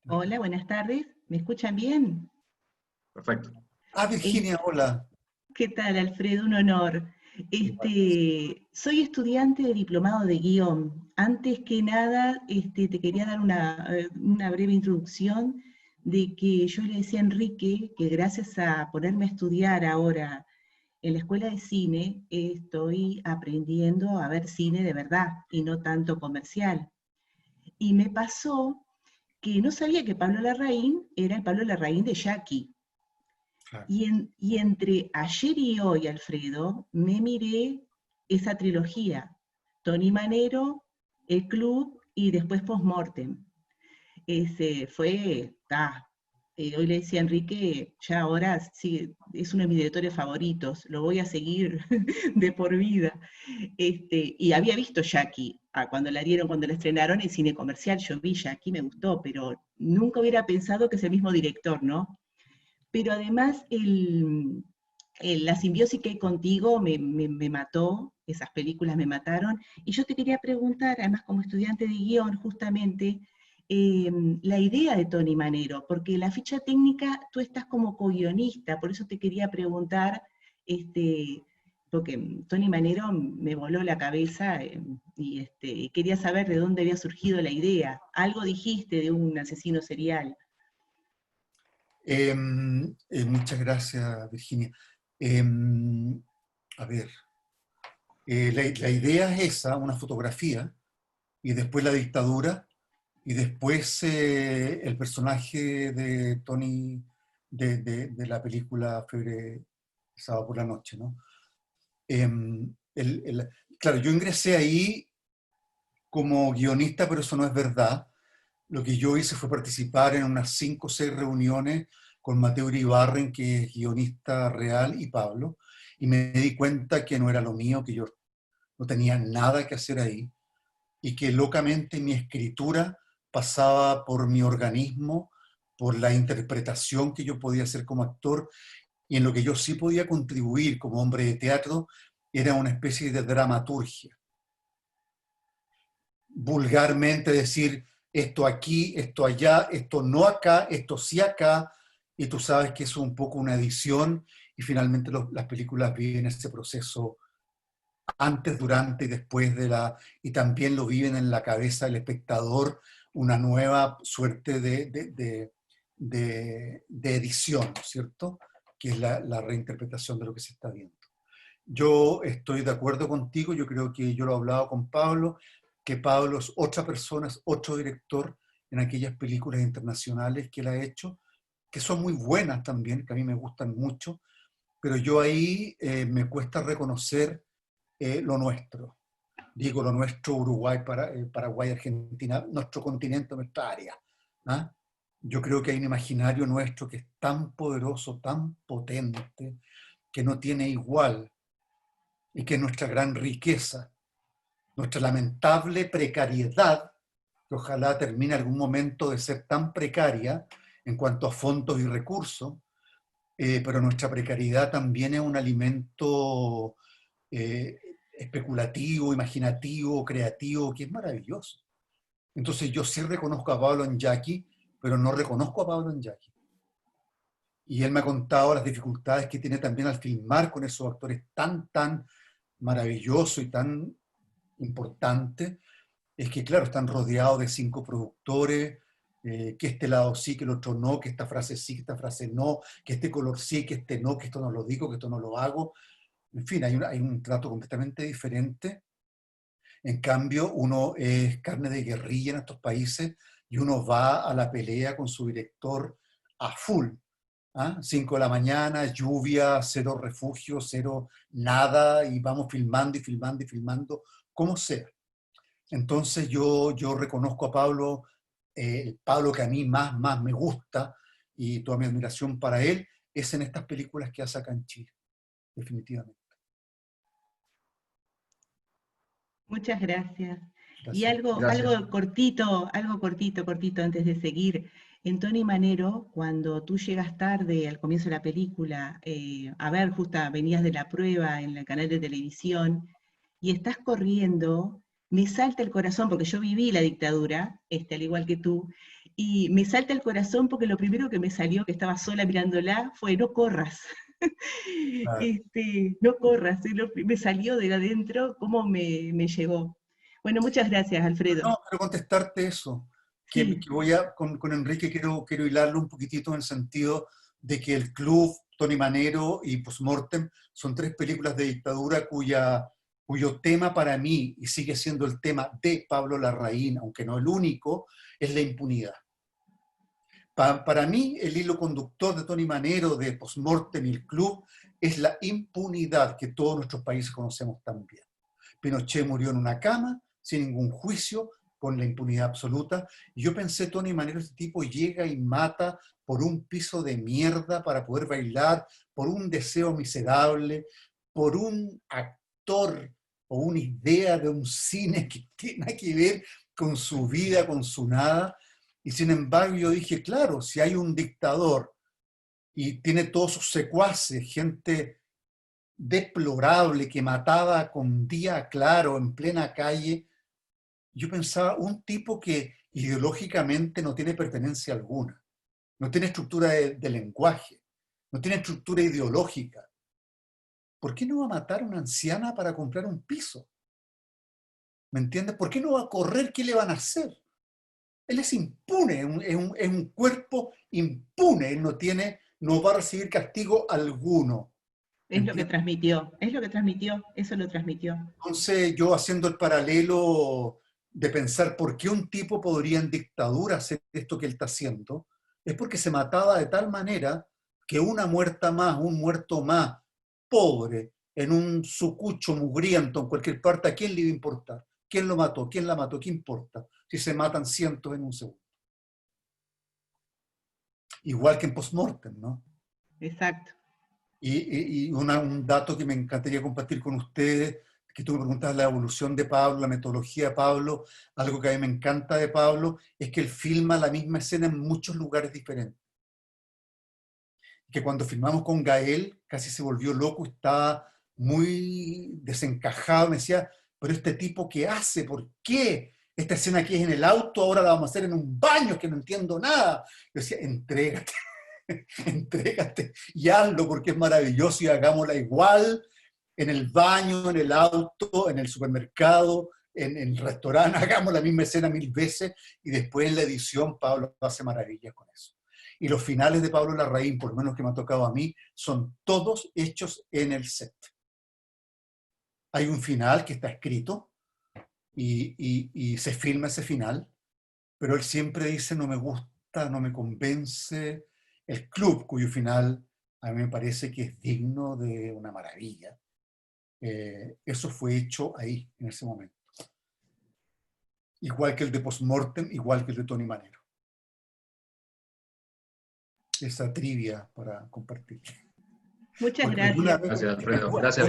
Hola, buenas tardes. ¿Me escuchan bien? Perfecto. Ah, Virginia, hola. ¿Qué tal, Alfredo? Un honor. Soy estudiante de diplomado de guión. Antes que nada, te quería dar una breve introducción de que yo le decía a Enrique que gracias a ponerme a estudiar ahora en la escuela de cine estoy aprendiendo a ver cine de verdad y no tanto comercial. Y me pasó que no sabía que Pablo Larraín era el Pablo Larraín de Jackie. Claro. Y entre ayer y hoy, Alfredo, me miré esa trilogía, Tony Manero, El Club y después Postmortem. Ese fue, hoy le decía a Enrique, ya ahora sí, es uno de mis directores favoritos, lo voy a seguir de por vida. Y había visto Jackie, cuando la dieron, cuando la estrenaron en cine comercial, yo vi Jackie, me gustó, pero nunca hubiera pensado que es el mismo director, ¿no? Pero además la simbiosis que hay contigo me mató, esas películas me mataron, y yo te quería preguntar, además como estudiante de guión, justamente, la idea de Tony Manero, porque la ficha técnica tú estás como co-guionista, por eso te quería preguntar, porque Tony Manero me voló la cabeza y quería saber de dónde había surgido la idea. Algo dijiste de un asesino serial. Muchas gracias, Virginia. A ver, la idea es esa, una fotografía, y después la dictadura, y después el personaje de Tony de la película Fiebre Sábado por la Noche, ¿no? Claro, yo ingresé ahí como guionista, pero eso no es verdad. Lo que yo hice fue participar en unas 5 o 6 reuniones con Mateo Iribarren, que es guionista real, y Pablo, y me di cuenta que no era lo mío, que yo no tenía nada que hacer ahí, y que locamente mi escritura pasaba por mi organismo, por la interpretación que yo podía hacer como actor, y en lo que yo sí podía contribuir como hombre de teatro era una especie de dramaturgia. Vulgarmente decir esto aquí, esto allá, esto no acá, esto sí acá, y tú sabes que eso es un poco una edición, y finalmente las películas viven ese proceso antes, durante y después y también lo viven en la cabeza del espectador, una nueva suerte de edición, ¿cierto? Que es la reinterpretación de lo que se está viendo. Yo estoy de acuerdo contigo, yo creo que yo lo he hablado con Pablo, que Pablo es otra persona, es otro director en aquellas películas internacionales que él ha hecho, que son muy buenas también, que a mí me gustan mucho, pero yo ahí me cuesta reconocer lo nuestro. Digo lo nuestro, Uruguay, Paraguay, Argentina, nuestro continente, nuestra área. ¿Ah? Yo creo que hay un imaginario nuestro que es tan poderoso, tan potente, que no tiene igual, y que es nuestra gran riqueza, nuestra lamentable precariedad, que ojalá termine algún momento de ser tan precaria en cuanto a fondos y recursos, pero nuestra precariedad también es un alimento especulativo, imaginativo, creativo, que es maravilloso. Entonces yo sí reconozco a Pablo en Jackie, pero no reconozco a Pablo en Jackie. Y él me ha contado las dificultades que tiene también al filmar con esos actores tan maravillosos y tan importantes. Es que, claro, están rodeados de 5 productores, que este lado sí, que el otro no, que esta frase sí, que esta frase no, que este color sí, que este no, que esto no lo digo, que esto no lo hago. En fin, hay un trato completamente diferente. En cambio, uno es carne de guerrilla en estos países y uno va a la pelea con su director a full. 5 de la mañana, lluvia, 0 refugio, 0 nada, y vamos filmando y filmando y filmando, como sea. Entonces yo reconozco a Pablo, el Pablo que a mí más me gusta, y toda mi admiración para él, es en estas películas que hace acá en Chile, definitivamente. Muchas gracias. Y Gracias. algo cortito antes de seguir. En Tony Manero, cuando tú llegas tarde al comienzo de la película, a ver, justo venías de la prueba en el canal de televisión, y estás corriendo, me salta el corazón, porque yo viví la dictadura, al igual que tú, y me salta el corazón porque lo primero que me salió, que estaba sola mirándola, fue no corras. Claro. No corras, me salió de adentro, cómo me llegó. Bueno, muchas gracias, Alfredo. No, quiero contestarte eso, Sí. que con Enrique quiero hilarlo un poquitito en el sentido de que el club Tony Manero y Postmortem son tres películas de dictadura cuyo tema para mí, y sigue siendo el tema de Pablo Larraín, aunque no el único, es la impunidad. Para mí, el hilo conductor de Tony Manero, de Postmortem y el Club, es la impunidad que todos nuestros países conocemos tan bien. Pinochet murió en una cama, sin ningún juicio, con la impunidad absoluta. Y yo pensé, Tony Manero, este tipo llega y mata por un piso de mierda para poder bailar, por un deseo miserable, por un actor o una idea de un cine que tiene que ver con su vida, con su nada. Y sin embargo yo dije, claro, si hay un dictador y tiene todos sus secuaces, gente deplorable que mataba con día claro en plena calle, yo pensaba, un tipo que ideológicamente no tiene pertenencia alguna, no tiene estructura de lenguaje, no tiene estructura ideológica. ¿Por qué no va a matar a una anciana para comprar un piso? ¿Me entiendes? ¿Por qué no va a correr? ¿Qué le van a hacer? Él es impune, es un cuerpo impune, él no va a recibir castigo alguno. Es lo que transmitió, eso lo transmitió. Entonces yo haciendo el paralelo de pensar por qué un tipo podría en dictadura hacer esto que él está haciendo, es porque se mataba de tal manera que una muerta más, un muerto más, pobre, en un sucucho mugriento en cualquier parte, ¿a quién le iba a importar? ¿Quién lo mató? ¿Quién la mató? ¿Qué importa? Si se matan cientos en un segundo. Igual que en Postmortem, ¿no? Exacto. Y un dato que me encantaría compartir con ustedes, que tú me preguntas la evolución de Pablo, la metodología de Pablo, algo que a mí me encanta de Pablo, es que él filma la misma escena en muchos lugares diferentes. Que cuando filmamos con Gael, casi se volvió loco, estaba muy desencajado, me decía, pero este tipo, ¿qué hace? ¿Por qué? Esta escena aquí es en el auto, ahora la vamos a hacer en un baño, que no entiendo nada. Yo decía, entrégate, entrégate y hazlo porque es maravilloso y hagámosla igual en el baño, en el auto, en el supermercado, en el restaurante, hagamos la misma escena 1000 veces y después en la edición Pablo hace maravillas con eso. Y los finales de Pablo Larraín, por lo menos que me ha tocado a mí, son todos hechos en el set. Hay un final que está escrito y se filma ese final, pero él siempre dice no me gusta, no me convence. El Club, cuyo final a mí me parece que es digno de una maravilla, eso fue hecho ahí, en ese momento. Igual que el de Postmortem, igual que el de Tony Manero. Esa trivia para compartir. Muchas gracias. Gracias, Alfredo. Gracias.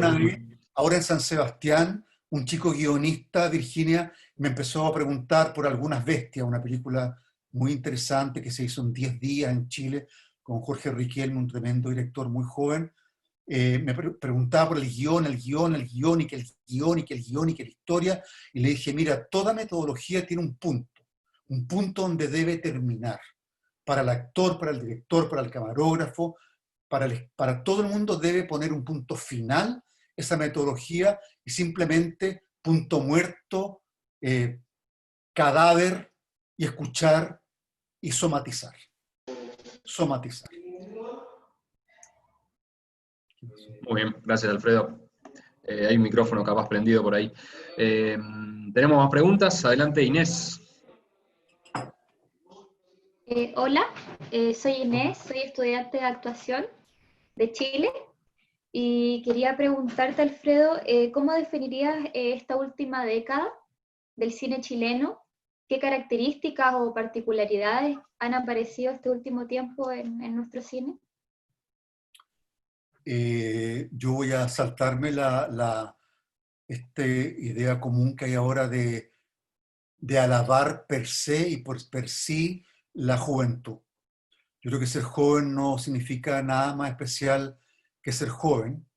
Ahora en San Sebastián, un chico guionista, Virginia, me empezó a preguntar por Algunas Bestias, una película muy interesante que se hizo en 10 días en Chile, con Jorge Riquelme, un tremendo director muy joven. Me preguntaba por el guión, y que el guión, y que la historia, y le dije, mira, toda metodología tiene un punto donde debe terminar. Para el actor, para el director, para el camarógrafo, para todo el mundo debe poner un punto final esa metodología y simplemente punto muerto, cadáver y escuchar y somatizar. Somatizar. Muy bien, gracias Alfredo. Hay un micrófono capaz prendido por ahí. ¿Tenemos más preguntas? Adelante Inés. Hola, soy Inés, soy estudiante de actuación de Chile y quería preguntarte, Alfredo, ¿cómo definirías esta última década del cine chileno? ¿Qué características o particularidades han aparecido este último tiempo en nuestro cine? Yo voy a saltarme esta idea común que hay ahora de alabar per se y por per sí la juventud. Yo creo que ser joven no significa nada más especial que ser joven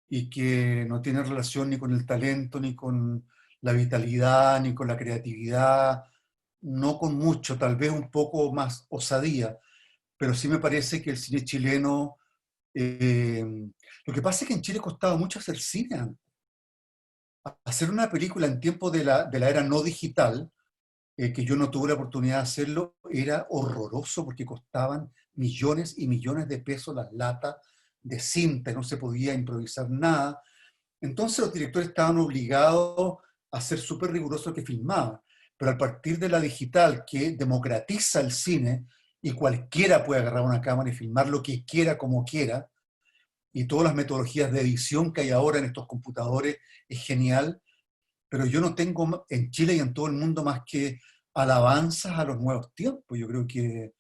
y que no tiene relación ni con el talento, ni con la vitalidad, ni con la creatividad, no con mucho, tal vez un poco más osadía, pero sí me parece que el cine chileno, lo que pasa es que en Chile costaba mucho hacer cine antes. Hacer una película en tiempo de la era no digital, que yo no tuve la oportunidad de hacerlo, era horroroso porque costaban millones y millones de pesos las latas de cinta, no se podía improvisar nada. Entonces los directores estaban obligados a ser súper rigurosos que filmaban. Pero a partir de la digital, que democratiza el cine, y cualquiera puede agarrar una cámara y filmar lo que quiera, como quiera, y todas las metodologías de edición que hay ahora en estos computadores, es genial, pero yo no tengo en Chile y en todo el mundo más que alabanzas a los nuevos tiempos. Yo creo que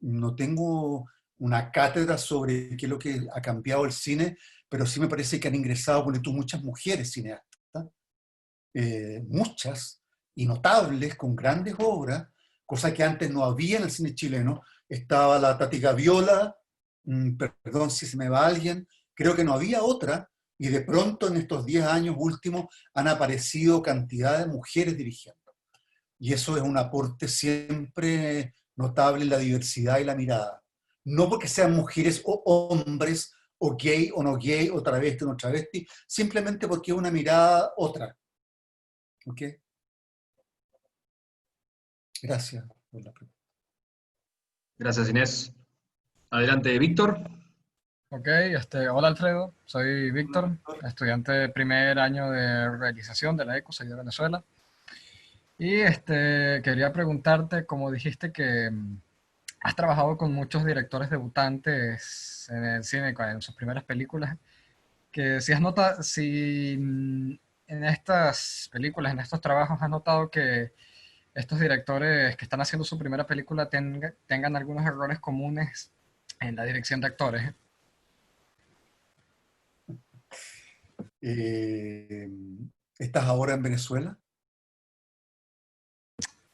no tengo una cátedra sobre qué es lo que ha cambiado el cine, pero sí me parece que han ingresado, porque tú, muchas mujeres cineastas, muchas, y notables, con grandes obras, cosa que antes no había en el cine chileno. Estaba la Tati Gaviola, perdón si se me va alguien, creo que no había otra, y de pronto en estos 10 años últimos han aparecido cantidad de mujeres dirigiendo. Y eso es un aporte siempre notable en la diversidad y la mirada. No porque sean mujeres o hombres, o gay o no gay, o travesti o no travesti, simplemente porque es una mirada otra. ¿Ok? Gracias por la pregunta. Gracias, Inés. Adelante, Víctor. Ok, hola Alfredo, soy Víctor, estudiante de primer año de realización de la ECO, soy de Venezuela. Y quería preguntarte, como dijiste que has trabajado con muchos directores debutantes en el cine, en sus primeras películas, que si has notado, si en estas películas, en estos trabajos, has notado que estos directores que están haciendo su primera película tengan algunos errores comunes en la dirección de actores. ¿Estás ahora en Venezuela?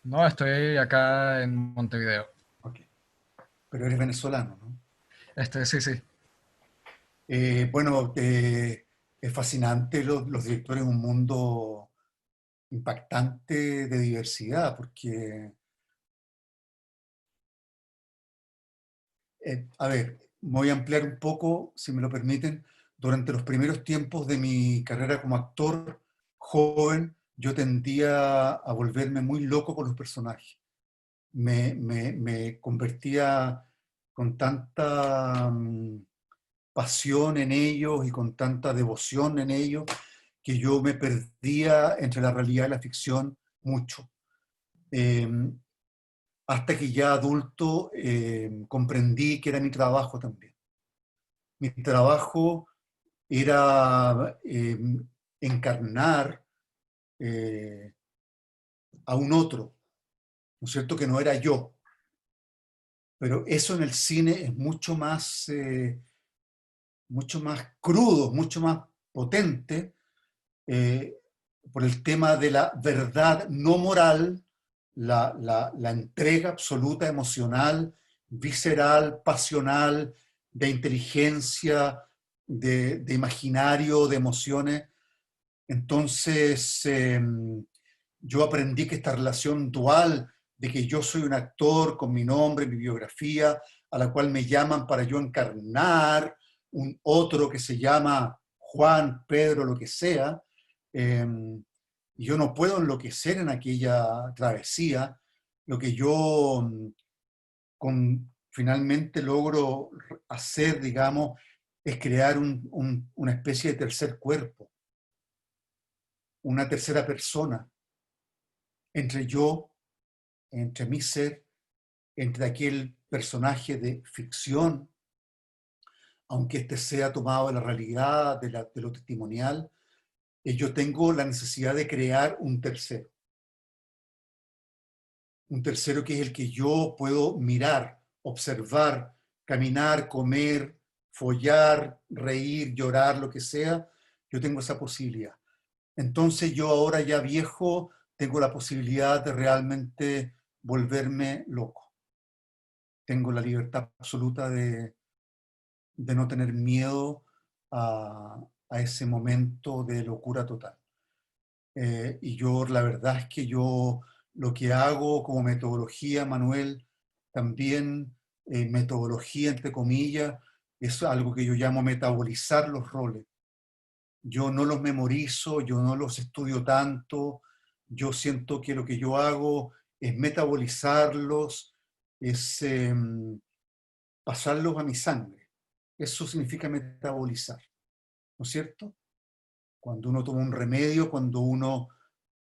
No, estoy acá en Montevideo. Ok. Pero eres venezolano, ¿no? Sí, sí. Bueno, es fascinante los directores, un mundo impactante de diversidad, porque, a ver, voy a ampliar un poco, si me lo permiten. Durante los primeros tiempos de mi carrera como actor joven, yo tendía a volverme muy loco con los personajes. Me convertía con tanta pasión en ellos y con tanta devoción en ellos, que yo me perdía entre la realidad y la ficción mucho. Hasta que ya adulto comprendí que era mi trabajo también. Mi trabajo era encarnar a un otro, ¿no es cierto?, que no era yo. Pero eso en el cine es mucho más crudo, mucho más potente, por el tema de la verdad no moral, la entrega absoluta, emocional, visceral, pasional, de inteligencia, de imaginario, de emociones. Entonces, yo aprendí que esta relación dual de que yo soy un actor con mi nombre, mi biografía, a la cual me llaman para yo encarnar un otro que se llama Juan, Pedro, lo que sea, yo no puedo enloquecer en aquella travesía. Lo que yo finalmente logro hacer, digamos, es crear una especie de tercer cuerpo, una tercera persona, entre yo, entre mi ser, entre aquel personaje de ficción, aunque este sea tomado de la realidad, de lo testimonial. Yo tengo la necesidad de crear un tercero. Un tercero que es el que yo puedo mirar, observar, caminar, comer, follar, reír, llorar, lo que sea. Yo tengo esa posibilidad. Entonces yo ahora ya viejo tengo la posibilidad de realmente volverme loco. Tengo la libertad absoluta de no tener miedo a ese momento de locura total. Y yo, la verdad es que yo lo que hago como metodología, Manuel, también metodología entre comillas, es algo que yo llamo metabolizar los roles. Yo no los memorizo, yo no los estudio tanto, yo siento que lo que yo hago es metabolizarlos, es pasarlos a mi sangre. eso significa metabolizar, ¿no es cierto? Cuando uno toma un remedio, cuando uno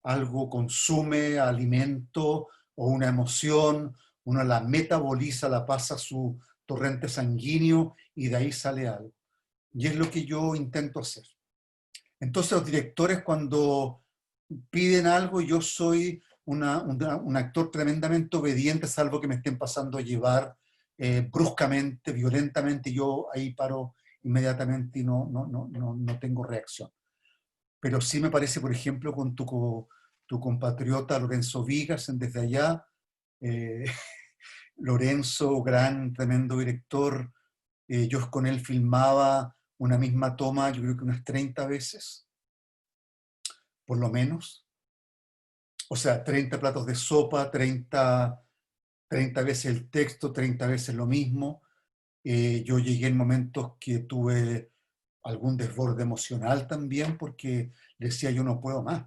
algo consume, alimento o una emoción, uno la metaboliza, la pasa a su torrente sanguíneo y de ahí sale algo. Y es lo que yo intento hacer. Entonces los directores cuando piden algo, yo soy un actor tremendamente obediente, salvo que me estén pasando a llevar bruscamente, violentamente, yo ahí paro inmediatamente y no tengo reacción. Pero sí me parece, por ejemplo, con tu compatriota Lorenzo Vigas, desde allá, Lorenzo, gran, tremendo director, yo con él filmaba una misma toma, yo creo que unas 30 veces, por lo menos. O sea, 30 platos de sopa, 30 veces el texto, 30 veces lo mismo. Yo llegué en momentos que tuve algún desborde emocional también, porque decía yo no puedo más.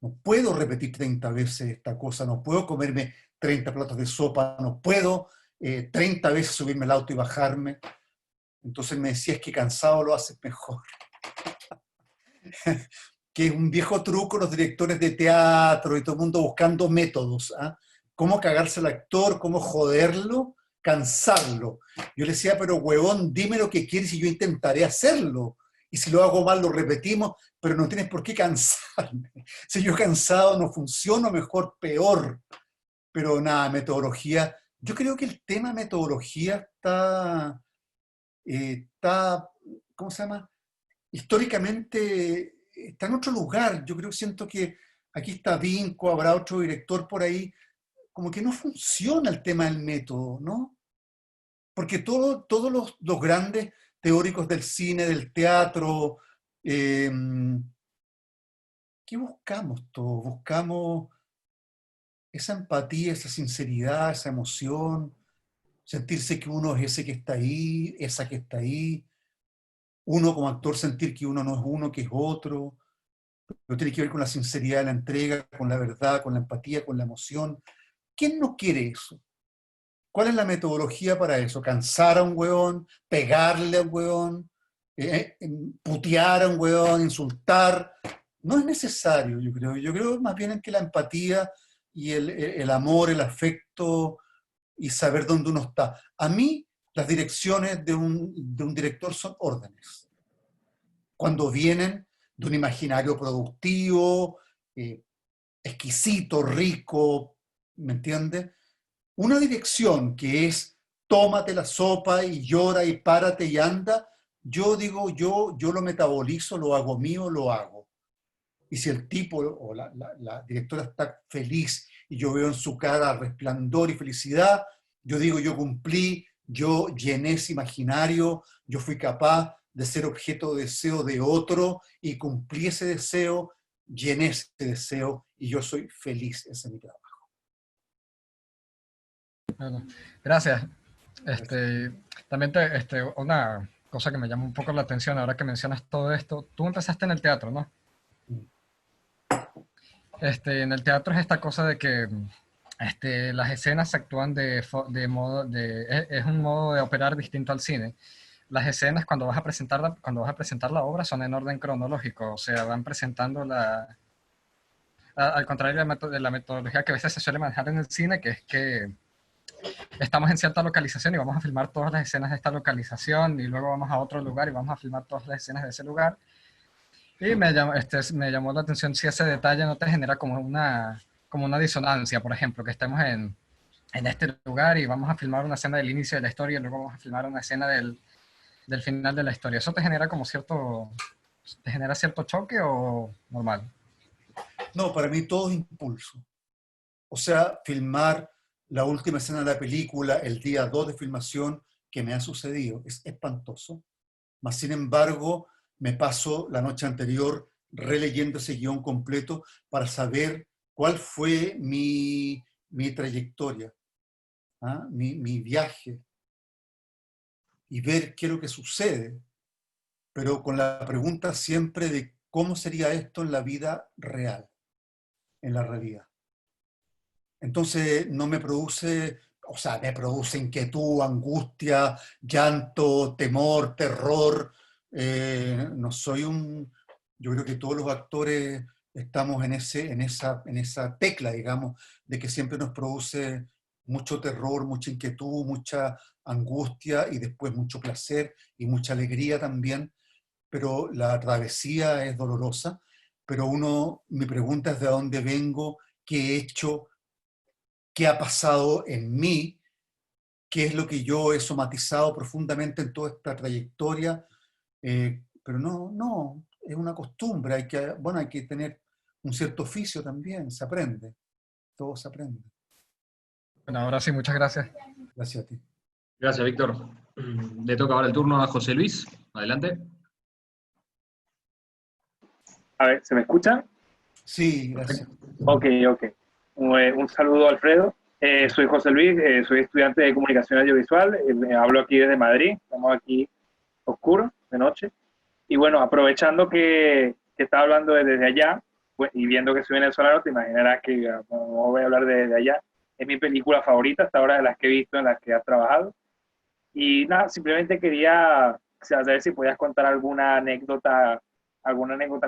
No puedo repetir 30 veces esta cosa, no puedo comerme 30 platos de sopa, no puedo 30 veces subirme al auto y bajarme. Entonces me decía, es que cansado lo haces mejor. Que es un viejo truco los directores de teatro y todo el mundo buscando métodos. ¿Ah? Cómo cagarse al actor, cómo joderlo, cansarlo. Yo le decía, pero huevón, dime lo que quieres y yo intentaré hacerlo. Y si lo hago mal, lo repetimos, pero no tienes por qué cansarme. Si yo cansado no funciono, mejor, peor. Pero nada, metodología. Yo creo que el tema metodología está, ¿cómo se llama? Históricamente está en otro lugar. Yo siento que aquí está Vinco, habrá otro director por ahí, como que no funciona el tema del método, ¿no? Porque todos los grandes teóricos del cine, del teatro, ¿qué buscamos todos? Buscamos esa empatía, esa sinceridad, esa emoción, sentirse que uno es ese que está ahí, esa que está ahí, uno como actor sentir que uno no es uno, que es otro, pero tiene que ver con la sinceridad de la entrega, con la verdad, con la empatía, con la emoción. ¿Quién no quiere eso? ¿Cuál es la metodología para eso? ¿Cansar a un hueón? ¿Pegarle a un hueón? ¿Putear a un hueón? ¿Insultar? No es necesario, yo creo. Yo creo más bien en que la empatía y el amor, el afecto y saber dónde uno está. A mí, las direcciones de un director son órdenes. Cuando vienen de un imaginario productivo, exquisito, rico, ¿me entiendes? Una dirección que es tómate la sopa y llora y párate y anda, yo digo, yo lo metabolizo, lo hago mío, lo hago. Y si el tipo o la directora está feliz y yo veo en su cara resplandor y felicidad, yo digo, yo cumplí, yo llené ese imaginario, yo fui capaz de ser objeto de deseo de otro y cumplí ese deseo, llené ese deseo y yo soy feliz, ese es mi trabajo. Bueno, gracias. También una cosa que me llama un poco la atención ahora que mencionas todo esto, tú empezaste en el teatro, ¿no? En el teatro es esta cosa de que las escenas se actúan es un modo de operar distinto al cine. Las escenas cuando vas a presentar la obra son en orden cronológico, o sea, van presentando al contrario de la metodología que a veces se suele manejar en el cine, que es que estamos en cierta localización y vamos a filmar todas las escenas de esta localización y luego vamos a otro lugar y vamos a filmar todas las escenas de ese lugar. Y me llamó la atención si ese detalle no te genera como una disonancia, por ejemplo, que estemos en este lugar y vamos a filmar una escena del inicio de la historia y luego vamos a filmar una escena del final de la historia. ¿Eso te genera cierto choque o normal? No, para mí todo es impulso. O sea, filmar la última escena de la película, el día 2 de filmación, que me ha sucedido, es espantoso. Mas, sin embargo, me paso la noche anterior releyendo ese guión completo para saber cuál fue mi trayectoria, ¿ah? mi viaje, y ver qué es lo que sucede, pero con la pregunta siempre de cómo sería esto en la vida real, en la realidad. Entonces no me produce, o sea, me produce inquietud, angustia, llanto, temor, terror. No soy yo creo que todos los actores estamos en esa tecla, digamos, de que siempre nos produce mucho terror, mucha inquietud, mucha angustia y después mucho placer y mucha alegría también, pero la travesía es dolorosa, pero mi pregunta es de dónde vengo, qué he hecho, qué ha pasado en mí, qué es lo que yo he somatizado profundamente en toda esta trayectoria, pero no, es una costumbre, hay que tener un cierto oficio también, se aprende, todo se aprende. Bueno, ahora sí, muchas gracias. Gracias a ti. Gracias, Víctor. Le toca ahora el turno a José Luis. Adelante. A ver, ¿se me escucha? Sí, gracias. Ok. Un saludo, Alfredo. Soy José Luis, soy estudiante de comunicación audiovisual. Hablo aquí desde Madrid. Estamos aquí oscuros, de noche. Y bueno, aprovechando que estaba hablando desde allá, pues, y viendo que soy venezolano, te imaginarás que no voy a hablar desde allá. Es mi película favorita hasta ahora de las que he visto, en las que has trabajado. Y nada, simplemente quería saber si podías contar alguna anécdota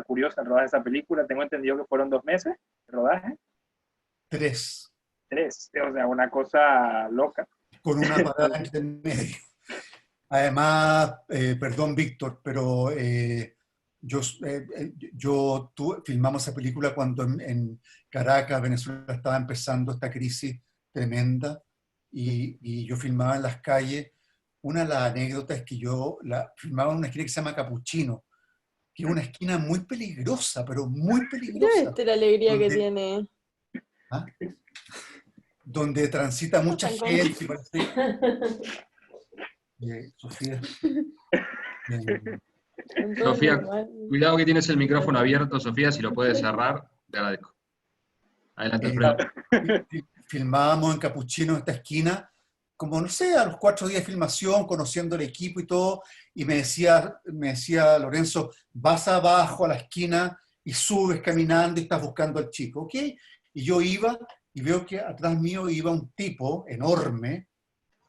curiosa al rodaje de esa película. Tengo entendido que fueron 2 meses de rodaje. 3. 3, o sea, una cosa loca. Con una parada entre medio. Además, perdón, Víctor, pero filmamos esa película cuando en Caracas, Venezuela, estaba empezando esta crisis tremenda y yo filmaba en las calles. Una de las anécdotas es que yo filmaba en una esquina que se llama Capuchino, que es una esquina muy peligrosa, pero muy peligrosa. Mira la alegría que tiene. ¿Ah? Donde transita mucha gente. Sofía. Sofía, cuidado que tienes el micrófono abierto, Sofía, si lo puedes cerrar, te agradezco. Adelante, Alfredo. Filmábamos en Capuchino, esta esquina, como no sé, a los 4 días de filmación, conociendo el equipo y todo, y me decía Lorenzo, vas abajo a la esquina y subes caminando y estás buscando al chico, ¿ok? Y yo iba y veo que atrás mío iba un tipo enorme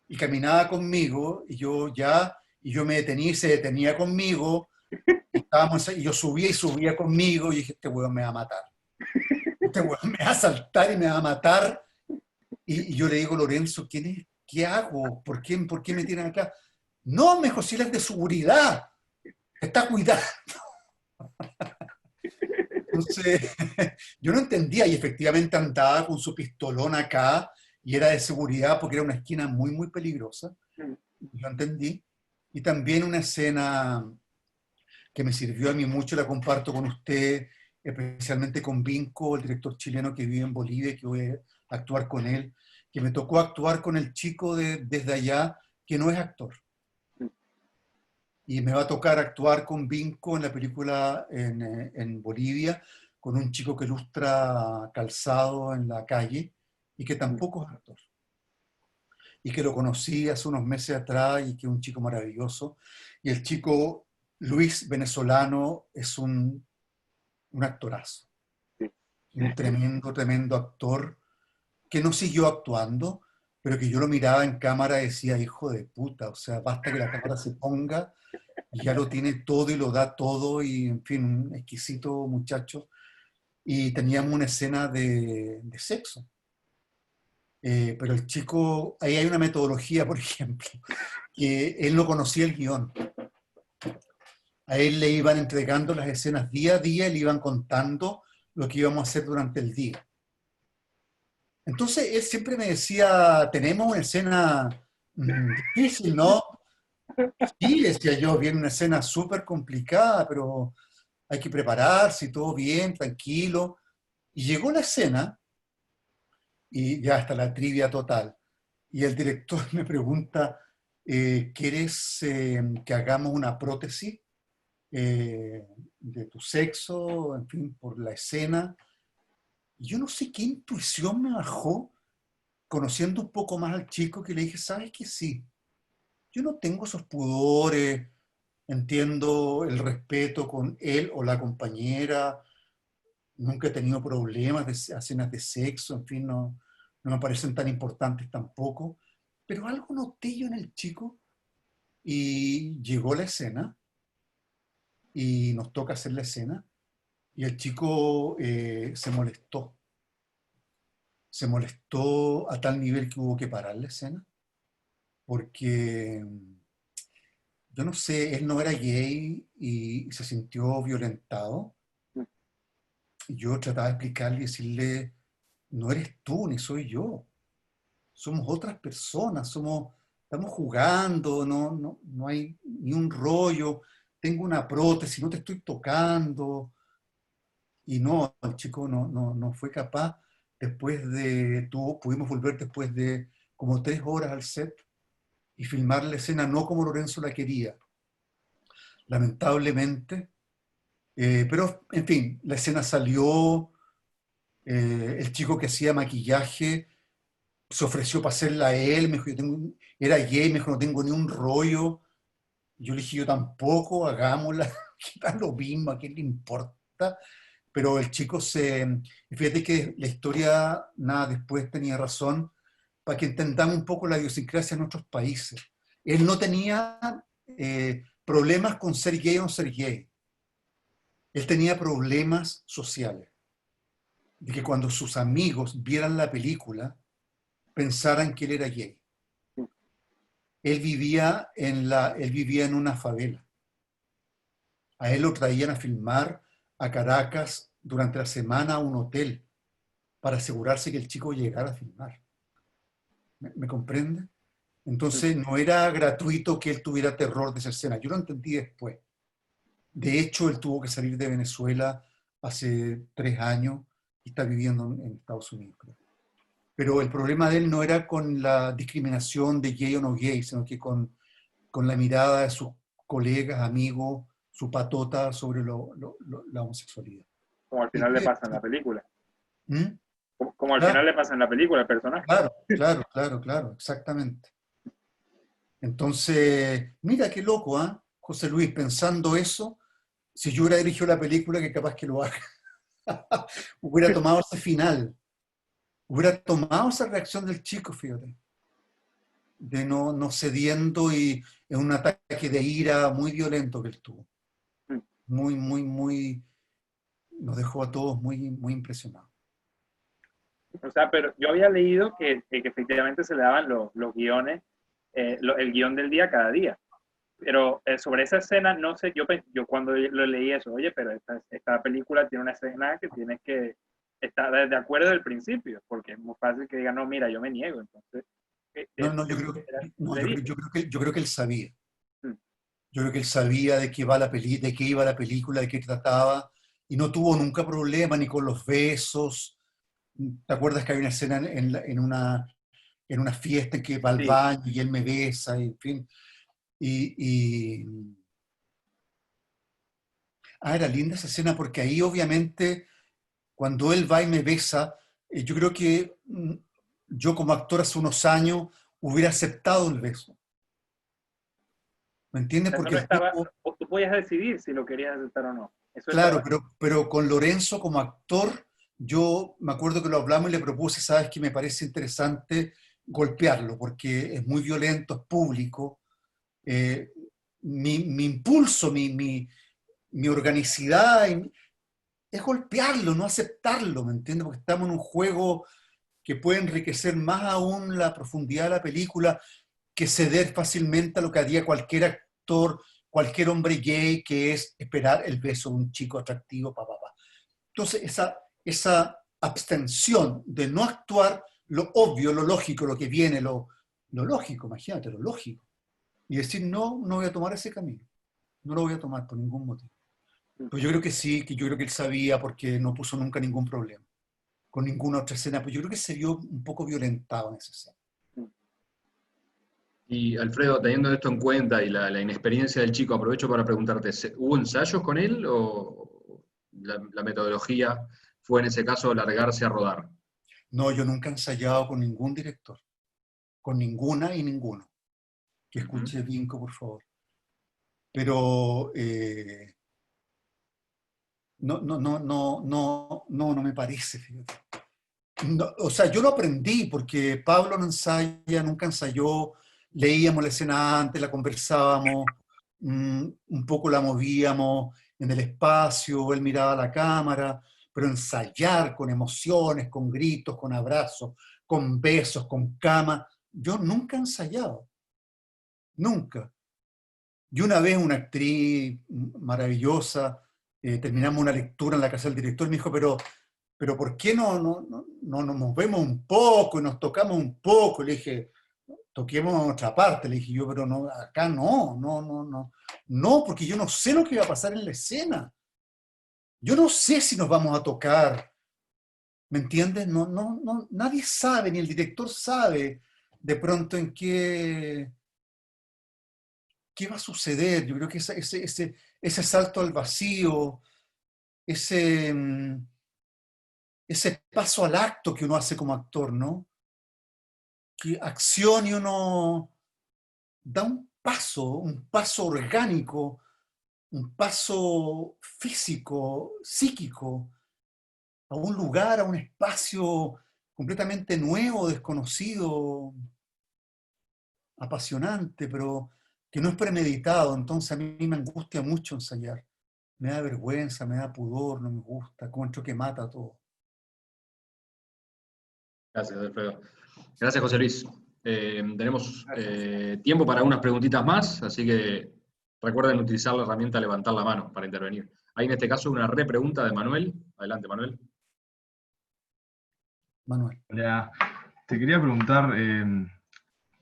y caminaba conmigo y yo me detenía y se detenía conmigo y yo subía y subía conmigo y dije, este hueón me va a matar. Este hueón me va a saltar y me va a matar. Y yo le digo, Lorenzo, ¿qué hago? ¿Por qué me tienen acá? No, me dijo, si él es de seguridad. Te está cuidando. Entonces, yo no entendía y efectivamente andaba con su pistolón acá y era de seguridad porque era una esquina muy, muy peligrosa. Yo entendí. Y también una escena que me sirvió a mí mucho, la comparto con usted, especialmente con Vinco, el director chileno que vive en Bolivia, que voy a actuar con él, que me tocó actuar con el chico desde allá, que no es actor. Y me va a tocar actuar con Vinco en la película en Bolivia, con un chico que ilustra calzado en la calle y que tampoco es actor. Y que lo conocí hace unos meses atrás y que es un chico maravilloso. Y el chico Luis, venezolano, es un actorazo. Un tremendo, tremendo actor que no siguió actuando, pero que yo lo miraba en cámara y decía, hijo de puta, o sea, basta que la cámara se ponga y ya lo tiene todo y lo da todo y, en fin, un exquisito muchacho. Y teníamos una escena de sexo. Pero el chico, ahí hay una metodología, por ejemplo, que él no conocía el guión. A él le iban entregando las escenas día a día y le iban contando lo que íbamos a hacer durante el día. Entonces él siempre me decía, tenemos una escena difícil, ¿no? Sí, decía yo, viene una escena súper complicada, pero hay que prepararse y todo bien, tranquilo. Y llegó la escena, y ya está la trivia total. Y el director me pregunta, ¿quieres que hagamos una prótesis de tu sexo, en fin, por la escena? Y yo no sé qué intuición me bajó, conociendo un poco más al chico, que le dije, ¿sabes qué? Sí, yo no tengo esos pudores, entiendo el respeto con él o la compañera, nunca he tenido problemas de escenas de sexo, en fin, no me parecen tan importantes tampoco, Pero algo noté yo en el chico y llegó la escena y nos toca hacer la escena y el chico se molestó. Se molestó a tal nivel que hubo que parar la escena porque, yo no sé, él no era gay y se sintió violentado. Y yo trataba de explicarle y decirle, no eres tú ni soy yo. Somos otras personas, estamos jugando, no hay ni un rollo, tengo una prótesis, no te estoy tocando. Y no, el chico no fue capaz. Pudimos volver después de como 3 horas al set y filmar la escena no como Lorenzo la quería, lamentablemente. Pero, en fin, la escena salió, el chico que hacía maquillaje se ofreció para hacerla a él, me dijo, era gay, me dijo, no tengo ni un rollo. Yo le dije, yo tampoco, hagámosla, que da lo mismo, ¿a quién le importa? Pero el chico fíjate que la historia, nada, después tenía razón, para que entendamos un poco la idiosincrasia de nuestros países. Él no tenía problemas con ser gay o no ser gay. Él tenía problemas sociales. De que cuando sus amigos vieran la película, pensaran que él era gay. Él vivía en una favela. A él lo traían a filmar a Caracas durante la semana a un hotel para asegurarse que el chico llegara a filmar. ¿Me comprende? Entonces no era gratuito que él tuviera terror de esa escena. Yo lo entendí después. De hecho, él tuvo que salir de Venezuela hace 3 años y está viviendo en Estados Unidos, creo. Pero el problema de él no era con la discriminación de gay o no gay, sino que con la mirada de sus colegas, amigos, su patota sobre la homosexualidad. Como al final le pasa en la película. ¿Mm? Como al final le pasa en la película al personaje. Claro, exactamente. Entonces, mira qué loco, ¿ah? José Luis, pensando eso, si yo hubiera dirigido la película, que capaz que lo haga, hubiera tomado ese final, hubiera tomado esa reacción del chico, fíjate, de no cediendo y en un ataque de ira muy violento que él tuvo. Muy, nos dejó a todos muy impresionados. O sea, pero yo había leído que efectivamente se le daban los guiones, el guión del día cada día. Pero sobre esa escena, no sé, yo cuando lo leí eso, oye, pero esta película tiene una escena que tienes que estar de acuerdo desde el principio, porque es muy fácil que digan, no, mira, yo me niego. Entonces, yo creo que él sabía. Yo creo que él sabía de qué iba la película, de qué trataba, y no tuvo nunca problema ni con los besos. ¿Te acuerdas que hay una escena en una fiesta en que va al baño y él me besa, y en fin? Era linda esa escena porque ahí obviamente cuando él va y me besa, yo creo que yo como actor hace unos años hubiera aceptado el beso. ¿Me entiendes? Porque tú podías decidir si lo querías aceptar o no. Eso claro, pero con Lorenzo como actor, yo me acuerdo que lo hablamos y le propuse, sabes que me parece interesante golpearlo porque es muy violento, es público. Mi impulso, mi organicidad es golpearlo, no aceptarlo, ¿me entiendes? Porque estamos en un juego que puede enriquecer más aún la profundidad de la película que ceder fácilmente a lo que haría cualquier actor, cualquier hombre gay, que es esperar el beso de un chico atractivo, Entonces, esa abstención de no actuar lo obvio, lo lógico, lo que viene, lo lógico, imagínate, lo lógico, y decir, no voy a tomar ese camino, no lo voy a tomar por ningún motivo. Pues yo creo que sí, que yo creo que él sabía porque no puso nunca ningún problema con ninguna otra escena, pues yo creo que se vio un poco violentado en esa escena. Y Alfredo, teniendo esto en cuenta y la inexperiencia del chico, aprovecho para preguntarte, ¿hubo ensayos con él o la metodología fue en ese caso largarse a rodar? No, yo nunca he ensayado con ningún director, con ninguna y ninguno. Que escuche Vinco, por favor. Pero no me parece, fíjate. No, o sea, yo lo aprendí porque Pablo no ensaya, nunca ensayó, leíamos la escena antes, la conversábamos, un poco la movíamos en el espacio, él miraba la cámara, pero ensayar con emociones, con gritos, con abrazos, con besos, con cama, yo nunca he ensayado, nunca. Y una vez una actriz maravillosa, terminamos una lectura en la casa del director, me dijo, pero ¿por qué no nos movemos un poco y nos tocamos un poco? Le dije, toquemos otra parte, le dije yo, pero no, acá no, porque yo no sé lo que va a pasar en la escena. Yo no sé si nos vamos a tocar, ¿me entiendes? Nadie sabe, ni el director sabe de pronto en qué va a suceder. Yo creo que ese salto al vacío, ese paso al acto que uno hace como actor, ¿no? Que acción y uno da un paso orgánico, un paso físico, psíquico, a un lugar, a un espacio completamente nuevo, desconocido, apasionante, pero que no es premeditado. Entonces a mí me angustia mucho ensayar. Me da vergüenza, me da pudor, no me gusta, encuentro que mata todo. Gracias, Alfredo. Gracias, José Luis. Tenemos tiempo para unas preguntitas más, así que recuerden utilizar la herramienta levantar la mano para intervenir. Hay en este caso una repregunta de Manuel. Adelante, Manuel. Manuel. Hola, te quería preguntar,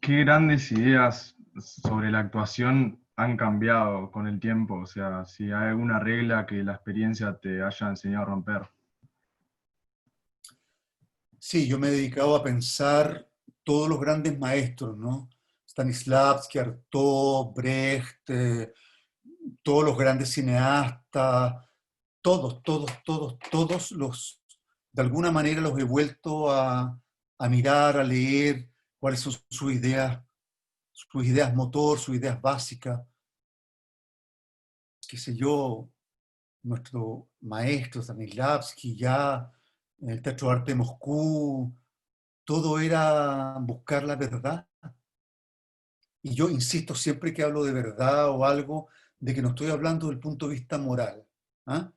¿qué grandes ideas sobre la actuación han cambiado con el tiempo? O sea, si hay alguna regla que la experiencia te haya enseñado a romper. Sí, yo me he dedicado a pensar todos los grandes maestros, ¿no? Stanislavski, Artaud, Brecht, todos los grandes cineastas, todos los, de alguna manera los he vuelto a mirar, a leer cuáles son sus ideas motor, sus ideas básicas. Qué sé yo, nuestro maestro Stanislavski ya en el Teatro de Arte de Moscú, todo era buscar la verdad. Y yo insisto siempre que hablo de verdad o algo, de que no estoy hablando del punto de vista moral. ¿Ah?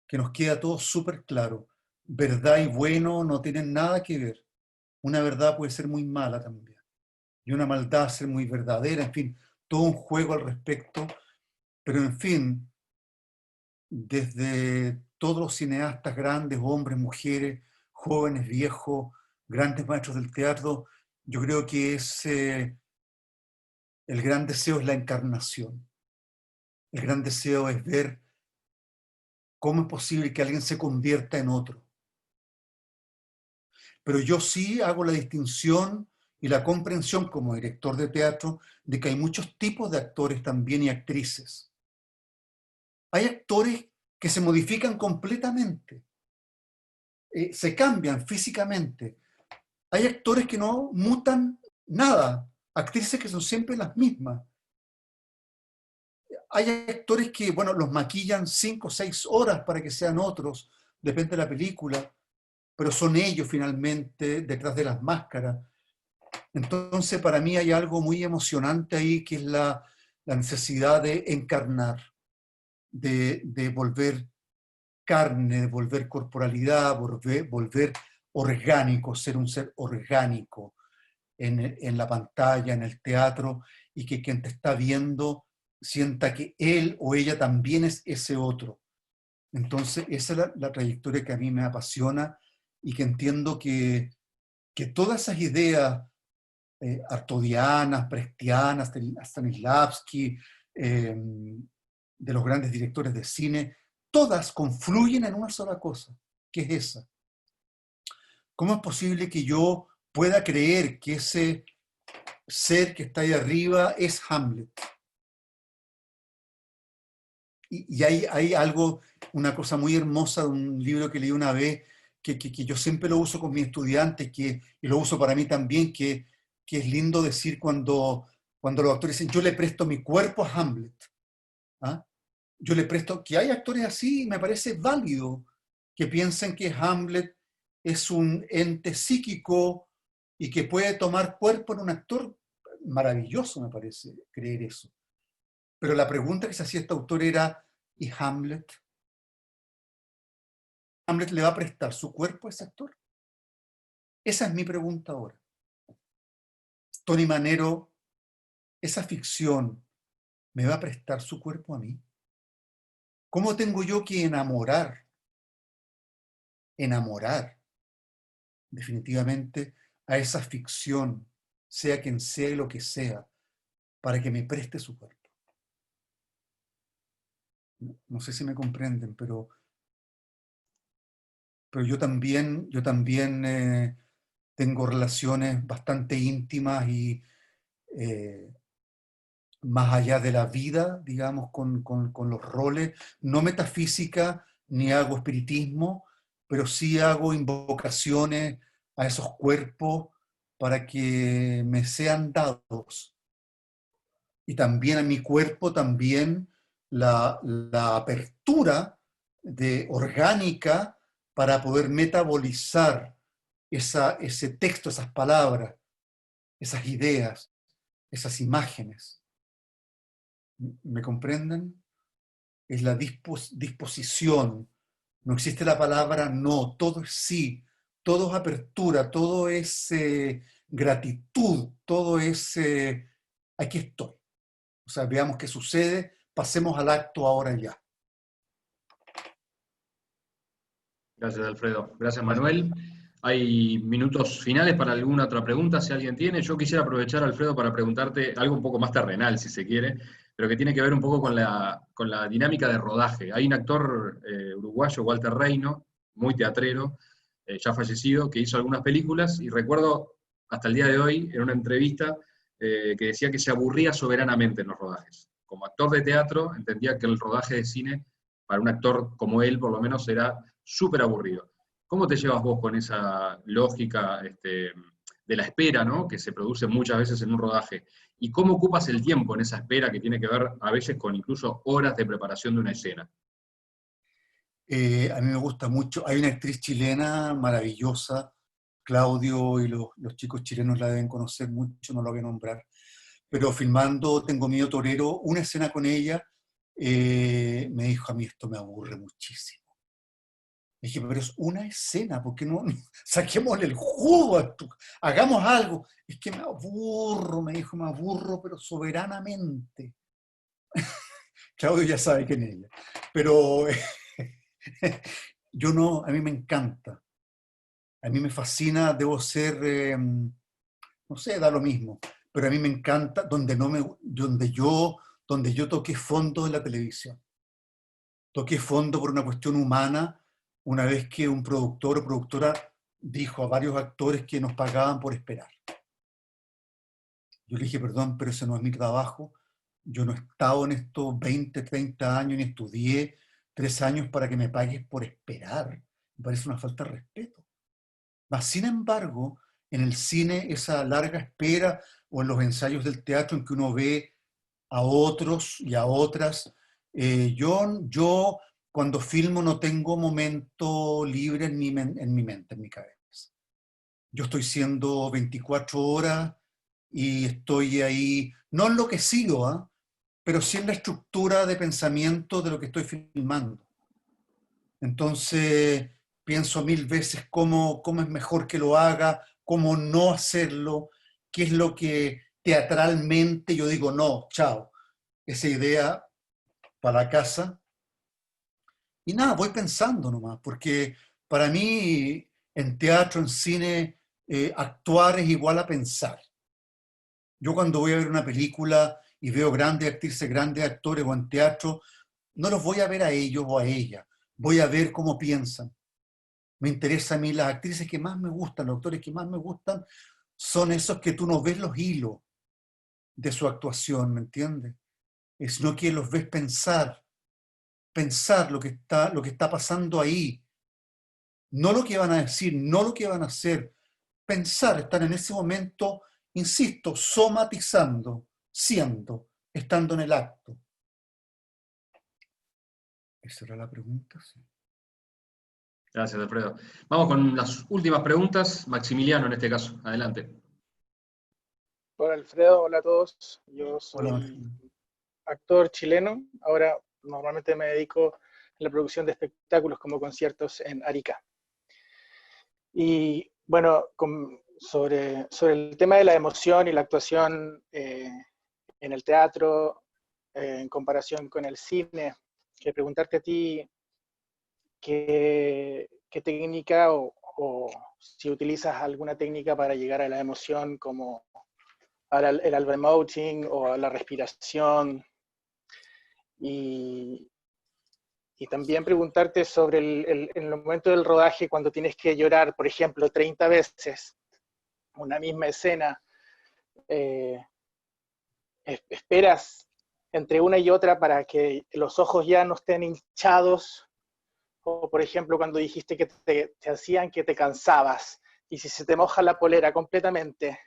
Que nos queda todo súper claro. Verdad y bueno no tienen nada que ver. Una verdad puede ser muy mala también. Y una maldad ser muy verdadera. En fin, todo un juego al respecto. Pero en fin, desde todos los cineastas grandes, hombres, mujeres, jóvenes, viejos, grandes maestros del teatro, yo creo que el gran deseo es la encarnación. El gran deseo es ver cómo es posible que alguien se convierta en otro. Pero yo sí hago la distinción y la comprensión como director de teatro de que hay muchos tipos de actores también y actrices. Hay actores que se modifican completamente, se cambian físicamente. Hay actores que no mutan nada, actrices que son siempre las mismas. Hay actores que, bueno, los maquillan 5 o 6 horas para que sean otros, depende de la película, pero son ellos finalmente detrás de las máscaras. Entonces, para mí hay algo muy emocionante ahí, que es la necesidad de encarnar, de volver carne, de volver corporalidad, volver orgánico, ser un ser orgánico en la pantalla, en el teatro, y que quien te está viendo sienta que él o ella también es ese otro. Entonces, esa es la trayectoria que a mí me apasiona y que entiendo que todas esas ideas artodianas, brechtianas, Stanislavski, de los grandes directores de cine, todas confluyen en una sola cosa, que es esa. ¿Cómo es posible que yo pueda creer que ese ser que está ahí arriba es Hamlet? Y hay algo, una cosa muy hermosa de un libro que leí una vez, que yo siempre lo uso con mis estudiantes, y lo uso para mí también, que es lindo decir cuando los actores dicen, yo le presto mi cuerpo a Hamlet. ¿Ah? Yo le presto, que hay actores así, me parece válido, que piensen que Hamlet es un ente psíquico y que puede tomar cuerpo en un actor. Maravilloso me parece creer eso. Pero la pregunta que se hacía este autor era, ¿y Hamlet? ¿Hamlet le va a prestar su cuerpo a ese actor? Esa es mi pregunta ahora. Tony Manero, ¿esa ficción me va a prestar su cuerpo a mí? ¿Cómo tengo yo que enamorar definitivamente a esa ficción, sea quien sea y lo que sea, para que me preste su cuerpo? No sé si me comprenden, pero yo también tengo relaciones bastante íntimas y más allá de la vida, digamos, con los roles, no metafísica, ni hago espiritismo, pero sí hago invocaciones a esos cuerpos para que me sean dados. Y también a mi cuerpo, también la apertura orgánica para poder metabolizar ese texto, esas palabras, esas ideas, esas imágenes. ¿Me comprenden? Es la disposición. No existe la palabra no, todo es sí, todo es apertura, todo es gratitud, todo es aquí estoy. O sea, veamos qué sucede, pasemos al acto ahora ya. Gracias, Alfredo. Gracias, Manuel. Hay minutos finales para alguna otra pregunta, si alguien tiene. Yo quisiera aprovechar, Alfredo, para preguntarte algo un poco más terrenal, si se quiere, pero que tiene que ver un poco con la dinámica de rodaje. Hay un actor uruguayo, Walter Reino, muy teatrero, ya fallecido, que hizo algunas películas, y recuerdo hasta el día de hoy, en una entrevista, que decía que se aburría soberanamente en los rodajes. Como actor de teatro, entendía que el rodaje de cine, para un actor como él, por lo menos, era súper aburrido. ¿Cómo te llevas vos con esa lógica de la espera, ¿no?, que se produce muchas veces en un rodaje? ¿Y cómo ocupas el tiempo en esa espera que tiene que ver a veces con incluso horas de preparación de una escena? A mí me gusta mucho. Hay una actriz chilena maravillosa, Claudio, y los chicos chilenos la deben conocer mucho, no lo voy a nombrar. Pero filmando Tengo Miedo Torero, una escena con ella, me dijo, a mí esto me aburre muchísimo. Le dije, pero es una escena, ¿por qué no saquémosle el jugo a esto? Hagamos algo. Es que me aburro, me dijo, me aburro, pero soberanamente. Claudio ya sabe quién es ella. Pero yo no, a mí me encanta. A mí me fascina, debo ser, no sé, da lo mismo. Pero a mí me encanta donde yo toqué fondo en la televisión. Toqué fondo por una cuestión humana, una vez que un productor o productora dijo a varios actores que nos pagaban por esperar. Yo le dije, perdón, pero ese no es mi trabajo. Yo no he estado en estos 20, 30 años, ni estudié 3 años para que me pagues por esperar. Me parece una falta de respeto. Mas, sin embargo, en el cine, esa larga espera, o en los ensayos del teatro en que uno ve a otros y a otras, yo cuando filmo no tengo momento libre en mi mente, en mi cabeza. Yo estoy siendo 24 horas y estoy ahí, no enloquecido, ¿eh?, pero sí en la estructura de pensamiento de lo que estoy filmando. Entonces pienso 1000 veces cómo es mejor que lo haga, cómo no hacerlo, qué es lo que teatralmente yo digo, no, chao, esa idea para la casa. Y nada, voy pensando nomás, porque para mí en teatro, en cine, actuar es igual a pensar. Yo cuando voy a ver una película y veo grandes actrices, grandes actores o en teatro, no los voy a ver a ellos o a ella, voy a ver cómo piensan. Me interesa a mí las actrices que más me gustan, los actores que más me gustan, son esos que tú no ves los hilos de su actuación, ¿me entiendes? Sino que los ves pensar lo que está pasando ahí. No lo que van a decir, no lo que van a hacer. Pensar, estar en ese momento, insisto, somatizando, siendo, estando en el acto. ¿Esa era la pregunta? Sí. Gracias, Alfredo. Vamos con las últimas preguntas. Maximiliano, en este caso. Adelante. Hola Alfredo, hola a todos. Yo Hola, soy actor chileno. Ahora normalmente me dedico a la producción de espectáculos como conciertos en Arica. Y bueno, sobre el tema de la emoción y la actuación en el teatro, en comparación con el cine, que preguntarte a ti qué técnica o si utilizas alguna técnica para llegar a la emoción, como para el alvemoting o la respiración. Y también preguntarte sobre en el momento del rodaje, cuando tienes que llorar, por ejemplo, 30 veces una misma escena, ¿esperas entre una y otra para que los ojos ya no estén hinchados? O, por ejemplo, cuando dijiste que te hacían que te cansabas, y si se te moja la polera completamente,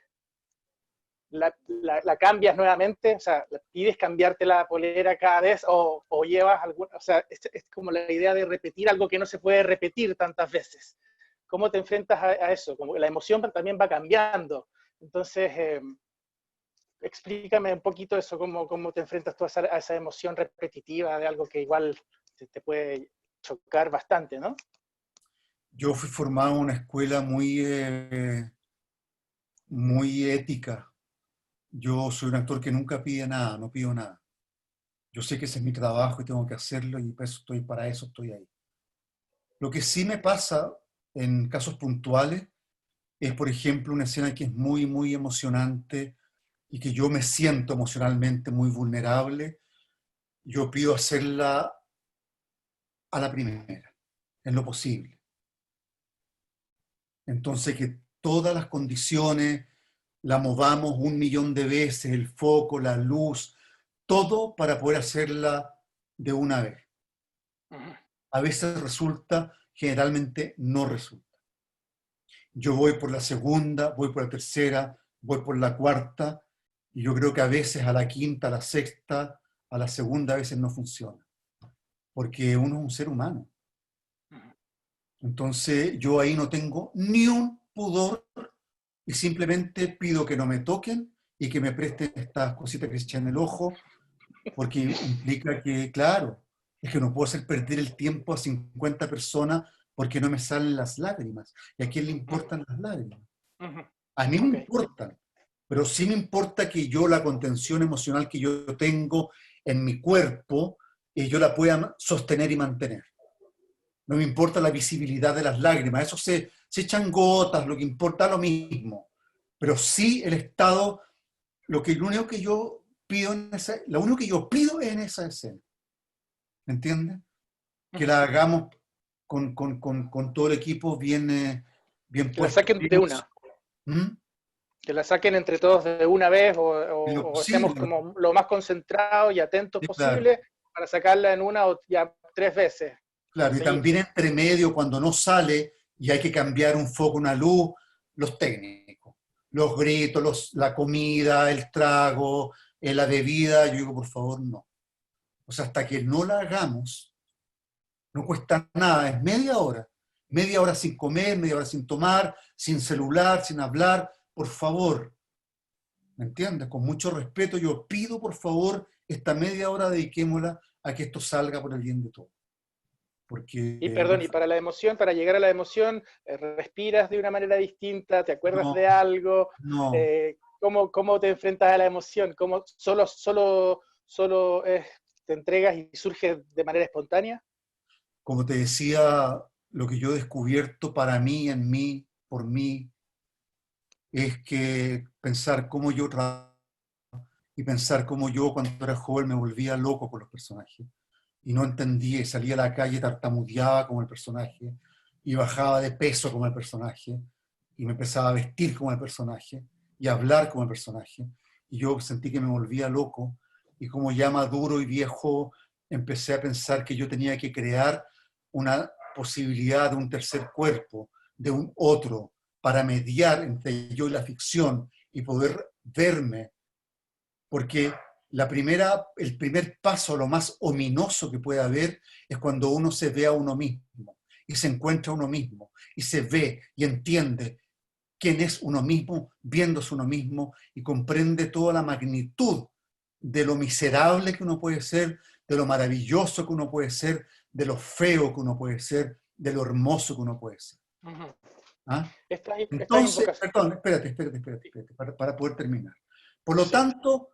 la cambias nuevamente, o sea, pides cambiarte la polera cada vez, o llevas alguna, o sea, es como la idea de repetir algo que no se puede repetir tantas veces. ¿Cómo te enfrentas a eso? Como la emoción también va cambiando. Entonces, explícame un poquito eso, cómo te enfrentas tú a esa emoción repetitiva de algo que igual te puede chocar bastante, ¿no? Yo fui formado en una escuela muy ética. Yo soy un actor que nunca pide nada, no pido nada. Yo sé que ese es mi trabajo y tengo que hacerlo y para eso estoy ahí. Lo que sí me pasa en casos puntuales es, por ejemplo, una escena que es muy, muy emocionante y que yo me siento emocionalmente muy vulnerable. Yo pido hacerla a la primera, en lo posible. Entonces, que todas las condiciones la movamos 1.000.000 de veces, el foco, la luz, todo para poder hacerla de una vez. A veces resulta, generalmente no resulta. Yo voy por la segunda, voy por la tercera, voy por la cuarta, y yo creo que a veces a la quinta, a la sexta, a la segunda a veces no funciona, porque uno es un ser humano. Entonces yo ahí no tengo ni un pudor y simplemente pido que no me toquen y que me presten estas cositas que se echan en el ojo, porque implica que, claro, es que no puedo hacer perder el tiempo a 50 personas porque no me salen las lágrimas. ¿Y a quién le importan las lágrimas? A mí me importan, pero sí me importa que yo la contención emocional que yo tengo en mi cuerpo, yo la pueda sostener y mantener. No me importa la visibilidad de las lágrimas, eso se echan gotas, lo que importa lo mismo. Pero sí el estado, lo único que yo pido lo único que yo pido es en esa escena. ¿Me entiendes? Que la hagamos con todo el equipo bien puesto. Que la saquen de una. ¿Mm? Que la saquen entre todos de una vez o estemos como lo más concentrados y atentos posible, claro, para sacarla en una o ya 3 veces. Claro, y también entre medio, cuando no sale y hay que cambiar un foco, una luz, los técnicos, los gritos, la comida, el trago, la bebida, yo digo, por favor, no. O sea, hasta que no la hagamos, no cuesta nada, es media hora sin comer, media hora sin tomar, sin celular, sin hablar, por favor. ¿Me entiendes? Con mucho respeto, yo pido, por favor, esta media hora dediquémosla a que esto salga por el bien de todos. Porque, y perdón, y para la emoción, para llegar a la emoción, respiras de una manera distinta, te acuerdas de algo, no. ¿Cómo te enfrentas a la emoción? ¿Cómo solo te entregas y surge de manera espontánea? Como te decía, lo que yo he descubierto para mí, en mí, por mí, es que pensar cómo yo trabajo y pensar cómo yo cuando era joven me volvía loco con los personajes. Y no entendía, y salía a la calle, tartamudeaba como el personaje, y bajaba de peso como el personaje, y me empezaba a vestir como el personaje, y a hablar como el personaje. Y yo sentí que me volvía loco, y como ya maduro y viejo, empecé a pensar que yo tenía que crear una posibilidad de un tercer cuerpo, de un otro, para mediar entre yo y la ficción, y poder verme. Porque el primer paso, lo más ominoso que puede haber, es cuando uno se ve a uno mismo. y se encuentra uno mismo, y se ve y entiende quién es uno mismo, viéndose uno mismo, y comprende toda la magnitud de lo miserable que uno puede ser, de lo maravilloso que uno puede ser, de lo feo que uno puede ser, de lo hermoso que uno puede ser. ¿Ah? Entonces, perdón, espérate, para poder terminar. Por lo tanto,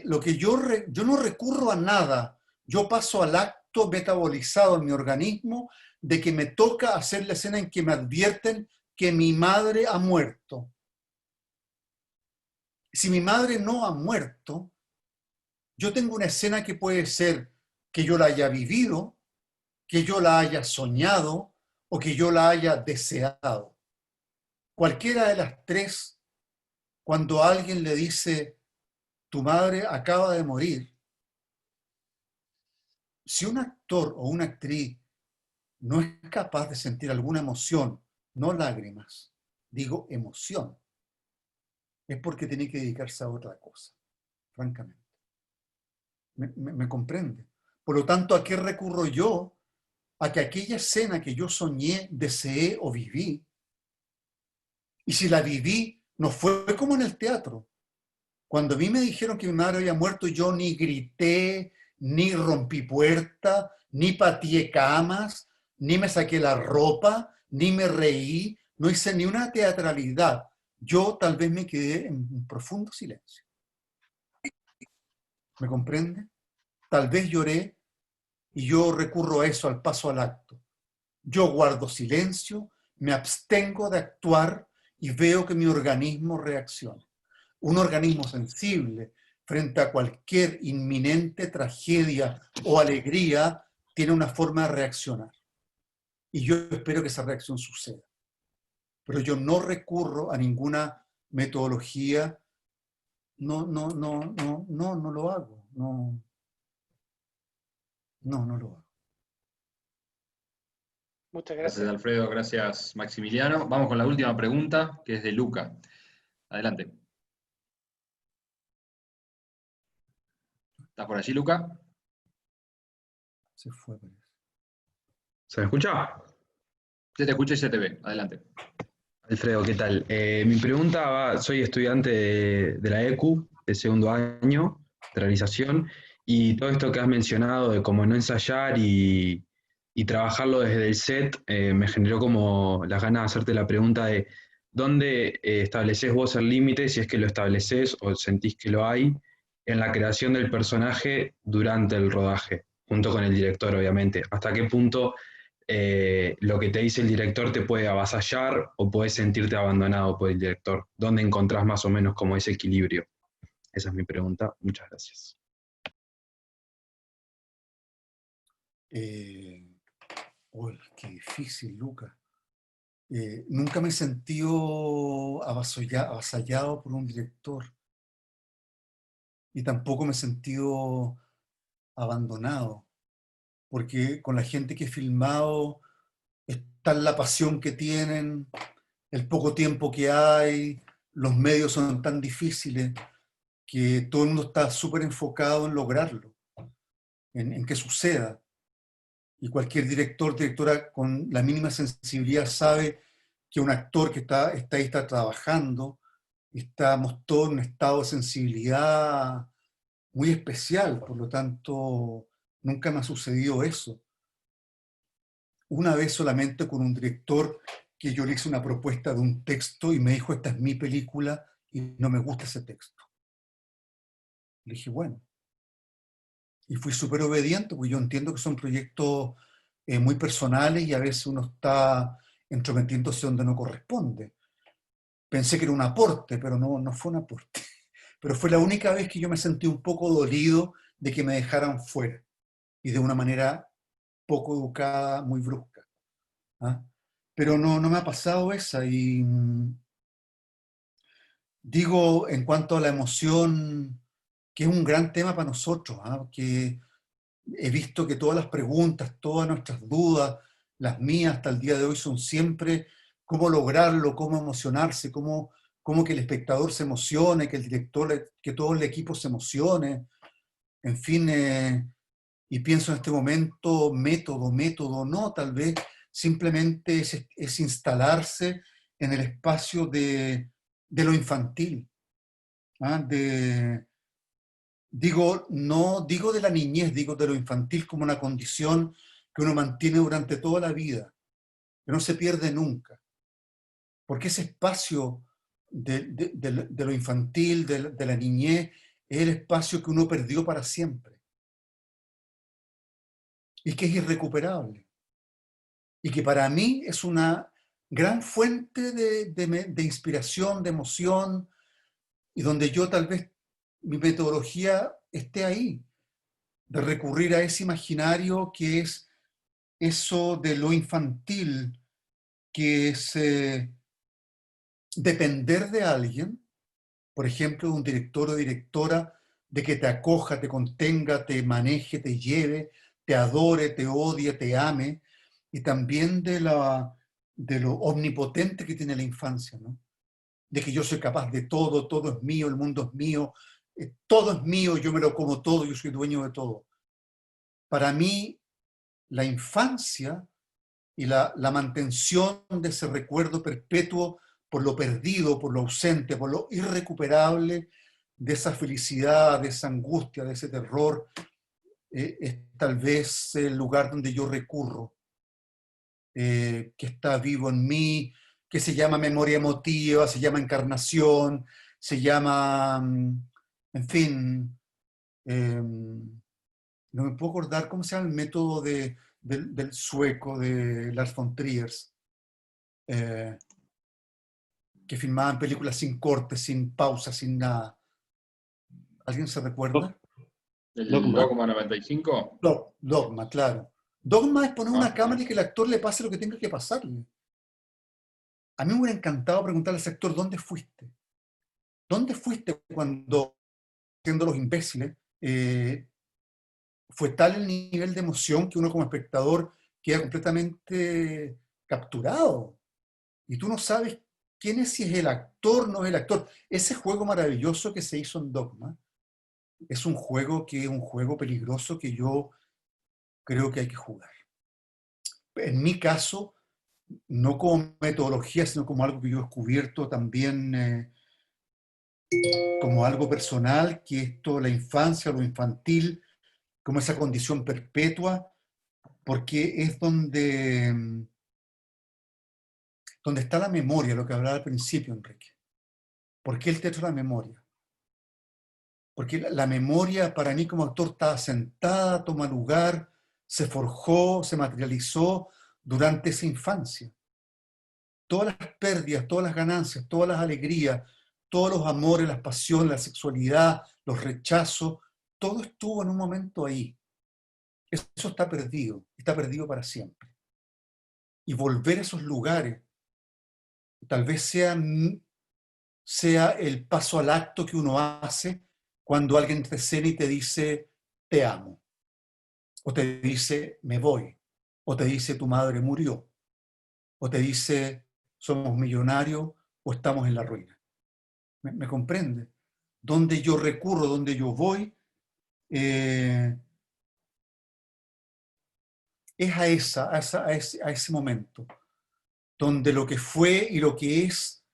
lo que yo no recurro a nada, yo paso al acto metabolizado en mi organismo de que me toca hacer la escena en que me advierten que mi madre ha muerto. Si mi madre no ha muerto, yo tengo una escena que puede ser que yo la haya vivido, que yo la haya soñado o que yo la haya deseado. Cualquiera de las tres, cuando alguien le dice, tu madre acaba de morir, si un actor o una actriz no es capaz de sentir alguna emoción, no lágrimas, digo emoción, es porque tiene que dedicarse a otra cosa, francamente. ¿Me comprende? Por lo tanto, ¿a qué recurro yo? A que aquella escena que yo soñé, deseé o viví, y si la viví, no fue como en el teatro. Cuando a mí me dijeron que mi madre había muerto, yo ni grité, ni rompí puerta, ni pateé camas, ni me saqué la ropa, ni me reí, no hice ni una teatralidad. Yo tal vez me quedé en un profundo silencio. ¿Me comprende? Tal vez lloré y yo recurro a eso, al paso al acto. Yo guardo silencio, me abstengo de actuar y veo que mi organismo reacciona. Un organismo sensible frente a cualquier inminente tragedia o alegría tiene una forma de reaccionar. Y yo espero que esa reacción suceda. Pero yo no recurro a ninguna metodología, no lo hago. No lo hago. Muchas Gracias, gracias. Alfredo. Gracias, Maximiliano. Vamos con la última pregunta, que es de Luca. Adelante. ¿Estás por allí, Luca? Se fue. ¿Se me escucha? Se te escucha y se te ve. Adelante. Alfredo, ¿qué tal? Mi pregunta va, soy estudiante de la ECU, de segundo año de realización, y todo esto que has mencionado de cómo no ensayar y trabajarlo desde el set, me generó como las ganas de hacerte la pregunta de ¿dónde estableces vos el límite, si es que lo estableces o sentís que lo hay, en la creación del personaje durante el rodaje, junto con el director, obviamente? ¿Hasta qué punto lo que te dice el director te puede avasallar o puedes sentirte abandonado por el director? ¿Dónde encontrás más o menos como ese equilibrio? Esa es mi pregunta. Muchas gracias. Qué difícil, Luca. Nunca me he sentido avasallado por un director y tampoco me he sentido abandonado, porque con la gente que he filmado está la pasión que tienen, el poco tiempo que hay, los medios son tan difíciles que todo el mundo está súper enfocado en lograrlo, en que suceda. Y cualquier directora con la mínima sensibilidad sabe que un actor que está ahí está trabajando, estamos todos en un estado de sensibilidad muy especial, por lo tanto, nunca me ha sucedido eso. Una vez solamente con un director que yo le hice una propuesta de un texto y me dijo, esta es mi película y no me gusta ese texto. Le dije, bueno. Y fui súper obediente, porque yo entiendo que son proyectos muy personales y a veces uno está entrometiéndose donde no corresponde. Pensé que era un aporte, pero no fue un aporte. Pero fue la única vez que yo me sentí un poco dolido de que me dejaran fuera. Y de una manera poco educada, muy brusca. ¿Ah? Pero no me ha pasado esa. Y digo, en cuanto a la emoción, que es un gran tema para nosotros, ¿ah? Que he visto que todas las preguntas, todas nuestras dudas, las mías hasta el día de hoy son siempre cómo lograrlo, cómo emocionarse, cómo que el espectador se emocione, que el director, que todo el equipo se emocione, en fin, y pienso en este momento, método, no, tal vez simplemente es instalarse en el espacio de lo infantil. ¿Ah? No digo de la niñez, digo de lo infantil como una condición que uno mantiene durante toda la vida, que no se pierde nunca. Porque ese espacio de lo infantil, de la niñez, es el espacio que uno perdió para siempre. Y que es irrecuperable. Y que para mí es una gran fuente de inspiración, de emoción, y donde yo tal vez mi metodología esté ahí, de recurrir a ese imaginario que es eso de lo infantil, que es depender de alguien, por ejemplo, de un director o directora, de que te acoja, te contenga, te maneje, te lleve, te adore, te odie, te ame, y también de lo omnipotente que tiene la infancia, ¿no? De que yo soy capaz de todo, todo es mío, el mundo es mío, todo es mío, yo me lo como todo, yo soy dueño de todo. Para mí, la infancia y la mantención de ese recuerdo perpetuo por lo perdido, por lo ausente, por lo irrecuperable, de esa felicidad, de esa angustia, de ese terror, es tal vez el lugar donde yo recurro, que está vivo en mí, que se llama memoria emotiva, se llama encarnación, se llama, en fin, no me puedo acordar cómo se llama el método del sueco, de Lars von Trier, que filmaban películas sin cortes, sin pausa, sin nada. ¿Alguien se recuerda? ¿El Dogma 95? Dogma, claro. Dogma es poner una cámara y que el actor le pase lo que tenga que pasarle. A mí me hubiera encantado preguntarle a ese actor, ¿dónde fuiste? ¿Dónde fuiste cuando, siendo los imbéciles, fue tal el nivel de emoción que uno como espectador queda completamente capturado? Y tú no sabes quién es, si es el actor, no es el actor. Ese juego maravilloso que se hizo en Dogma es un juego que es un juego peligroso que yo creo que hay que jugar. En mi caso, no como metodología, sino como algo que yo he descubierto también como algo personal, que esto, la infancia, lo infantil, como esa condición perpetua, porque es donde está la memoria, lo que hablaba al principio, Enrique. ¿Por qué el teatro de la memoria? Porque la memoria para mí como actor está asentada, toma lugar, se forjó, se materializó durante esa infancia. Todas las pérdidas, todas las ganancias, todas las alegrías, todos los amores, las pasiones, la sexualidad, los rechazos, todo estuvo en un momento ahí. Eso está perdido para siempre. Y volver a esos lugares, tal vez sea el paso al acto que uno hace cuando alguien te escena y te dice, te amo. O te dice, me voy. O te dice, tu madre murió. O te dice, somos millonarios o estamos en la ruina. ¿Me comprende? Donde yo recurro, donde yo voy, es a ese momento, donde lo que fue y lo que es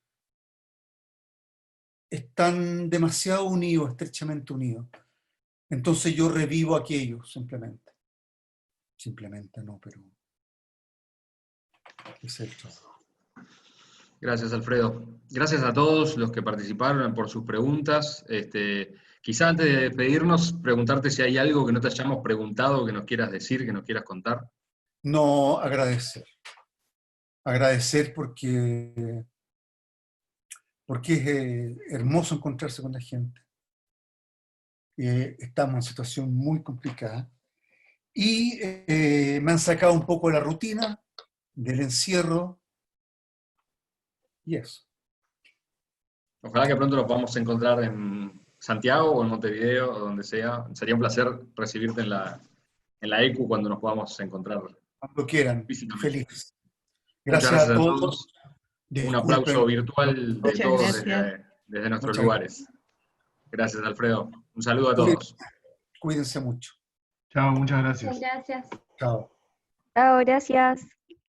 están demasiado unidos, estrechamente unidos. Entonces yo revivo aquello, simplemente. Simplemente no, pero es el trabajo. Gracias, Alfredo. Gracias a todos los que participaron por sus preguntas. Quizá antes de despedirnos, preguntarte si hay algo que no te hayamos preguntado, que nos quieras decir, que nos quieras contar. No, agradecer. Agradecer porque es hermoso encontrarse con la gente. Estamos en una situación muy complicada. Y me han sacado un poco de la rutina, del encierro, y eso. Ojalá que pronto nos podamos encontrar en Santiago o en Montevideo o donde sea. Sería un placer recibirte en la ECU cuando nos podamos encontrar. Cuando quieran, feliz. Gracias a todos. Un Disculpen. aplauso virtual de Muchas todos gracias. desde nuestros Muchas lugares. Gracias, Alfredo. Un saludo a todos. Cuídense mucho. Chao, muchas gracias. Muchas gracias. Chao. Chao, gracias.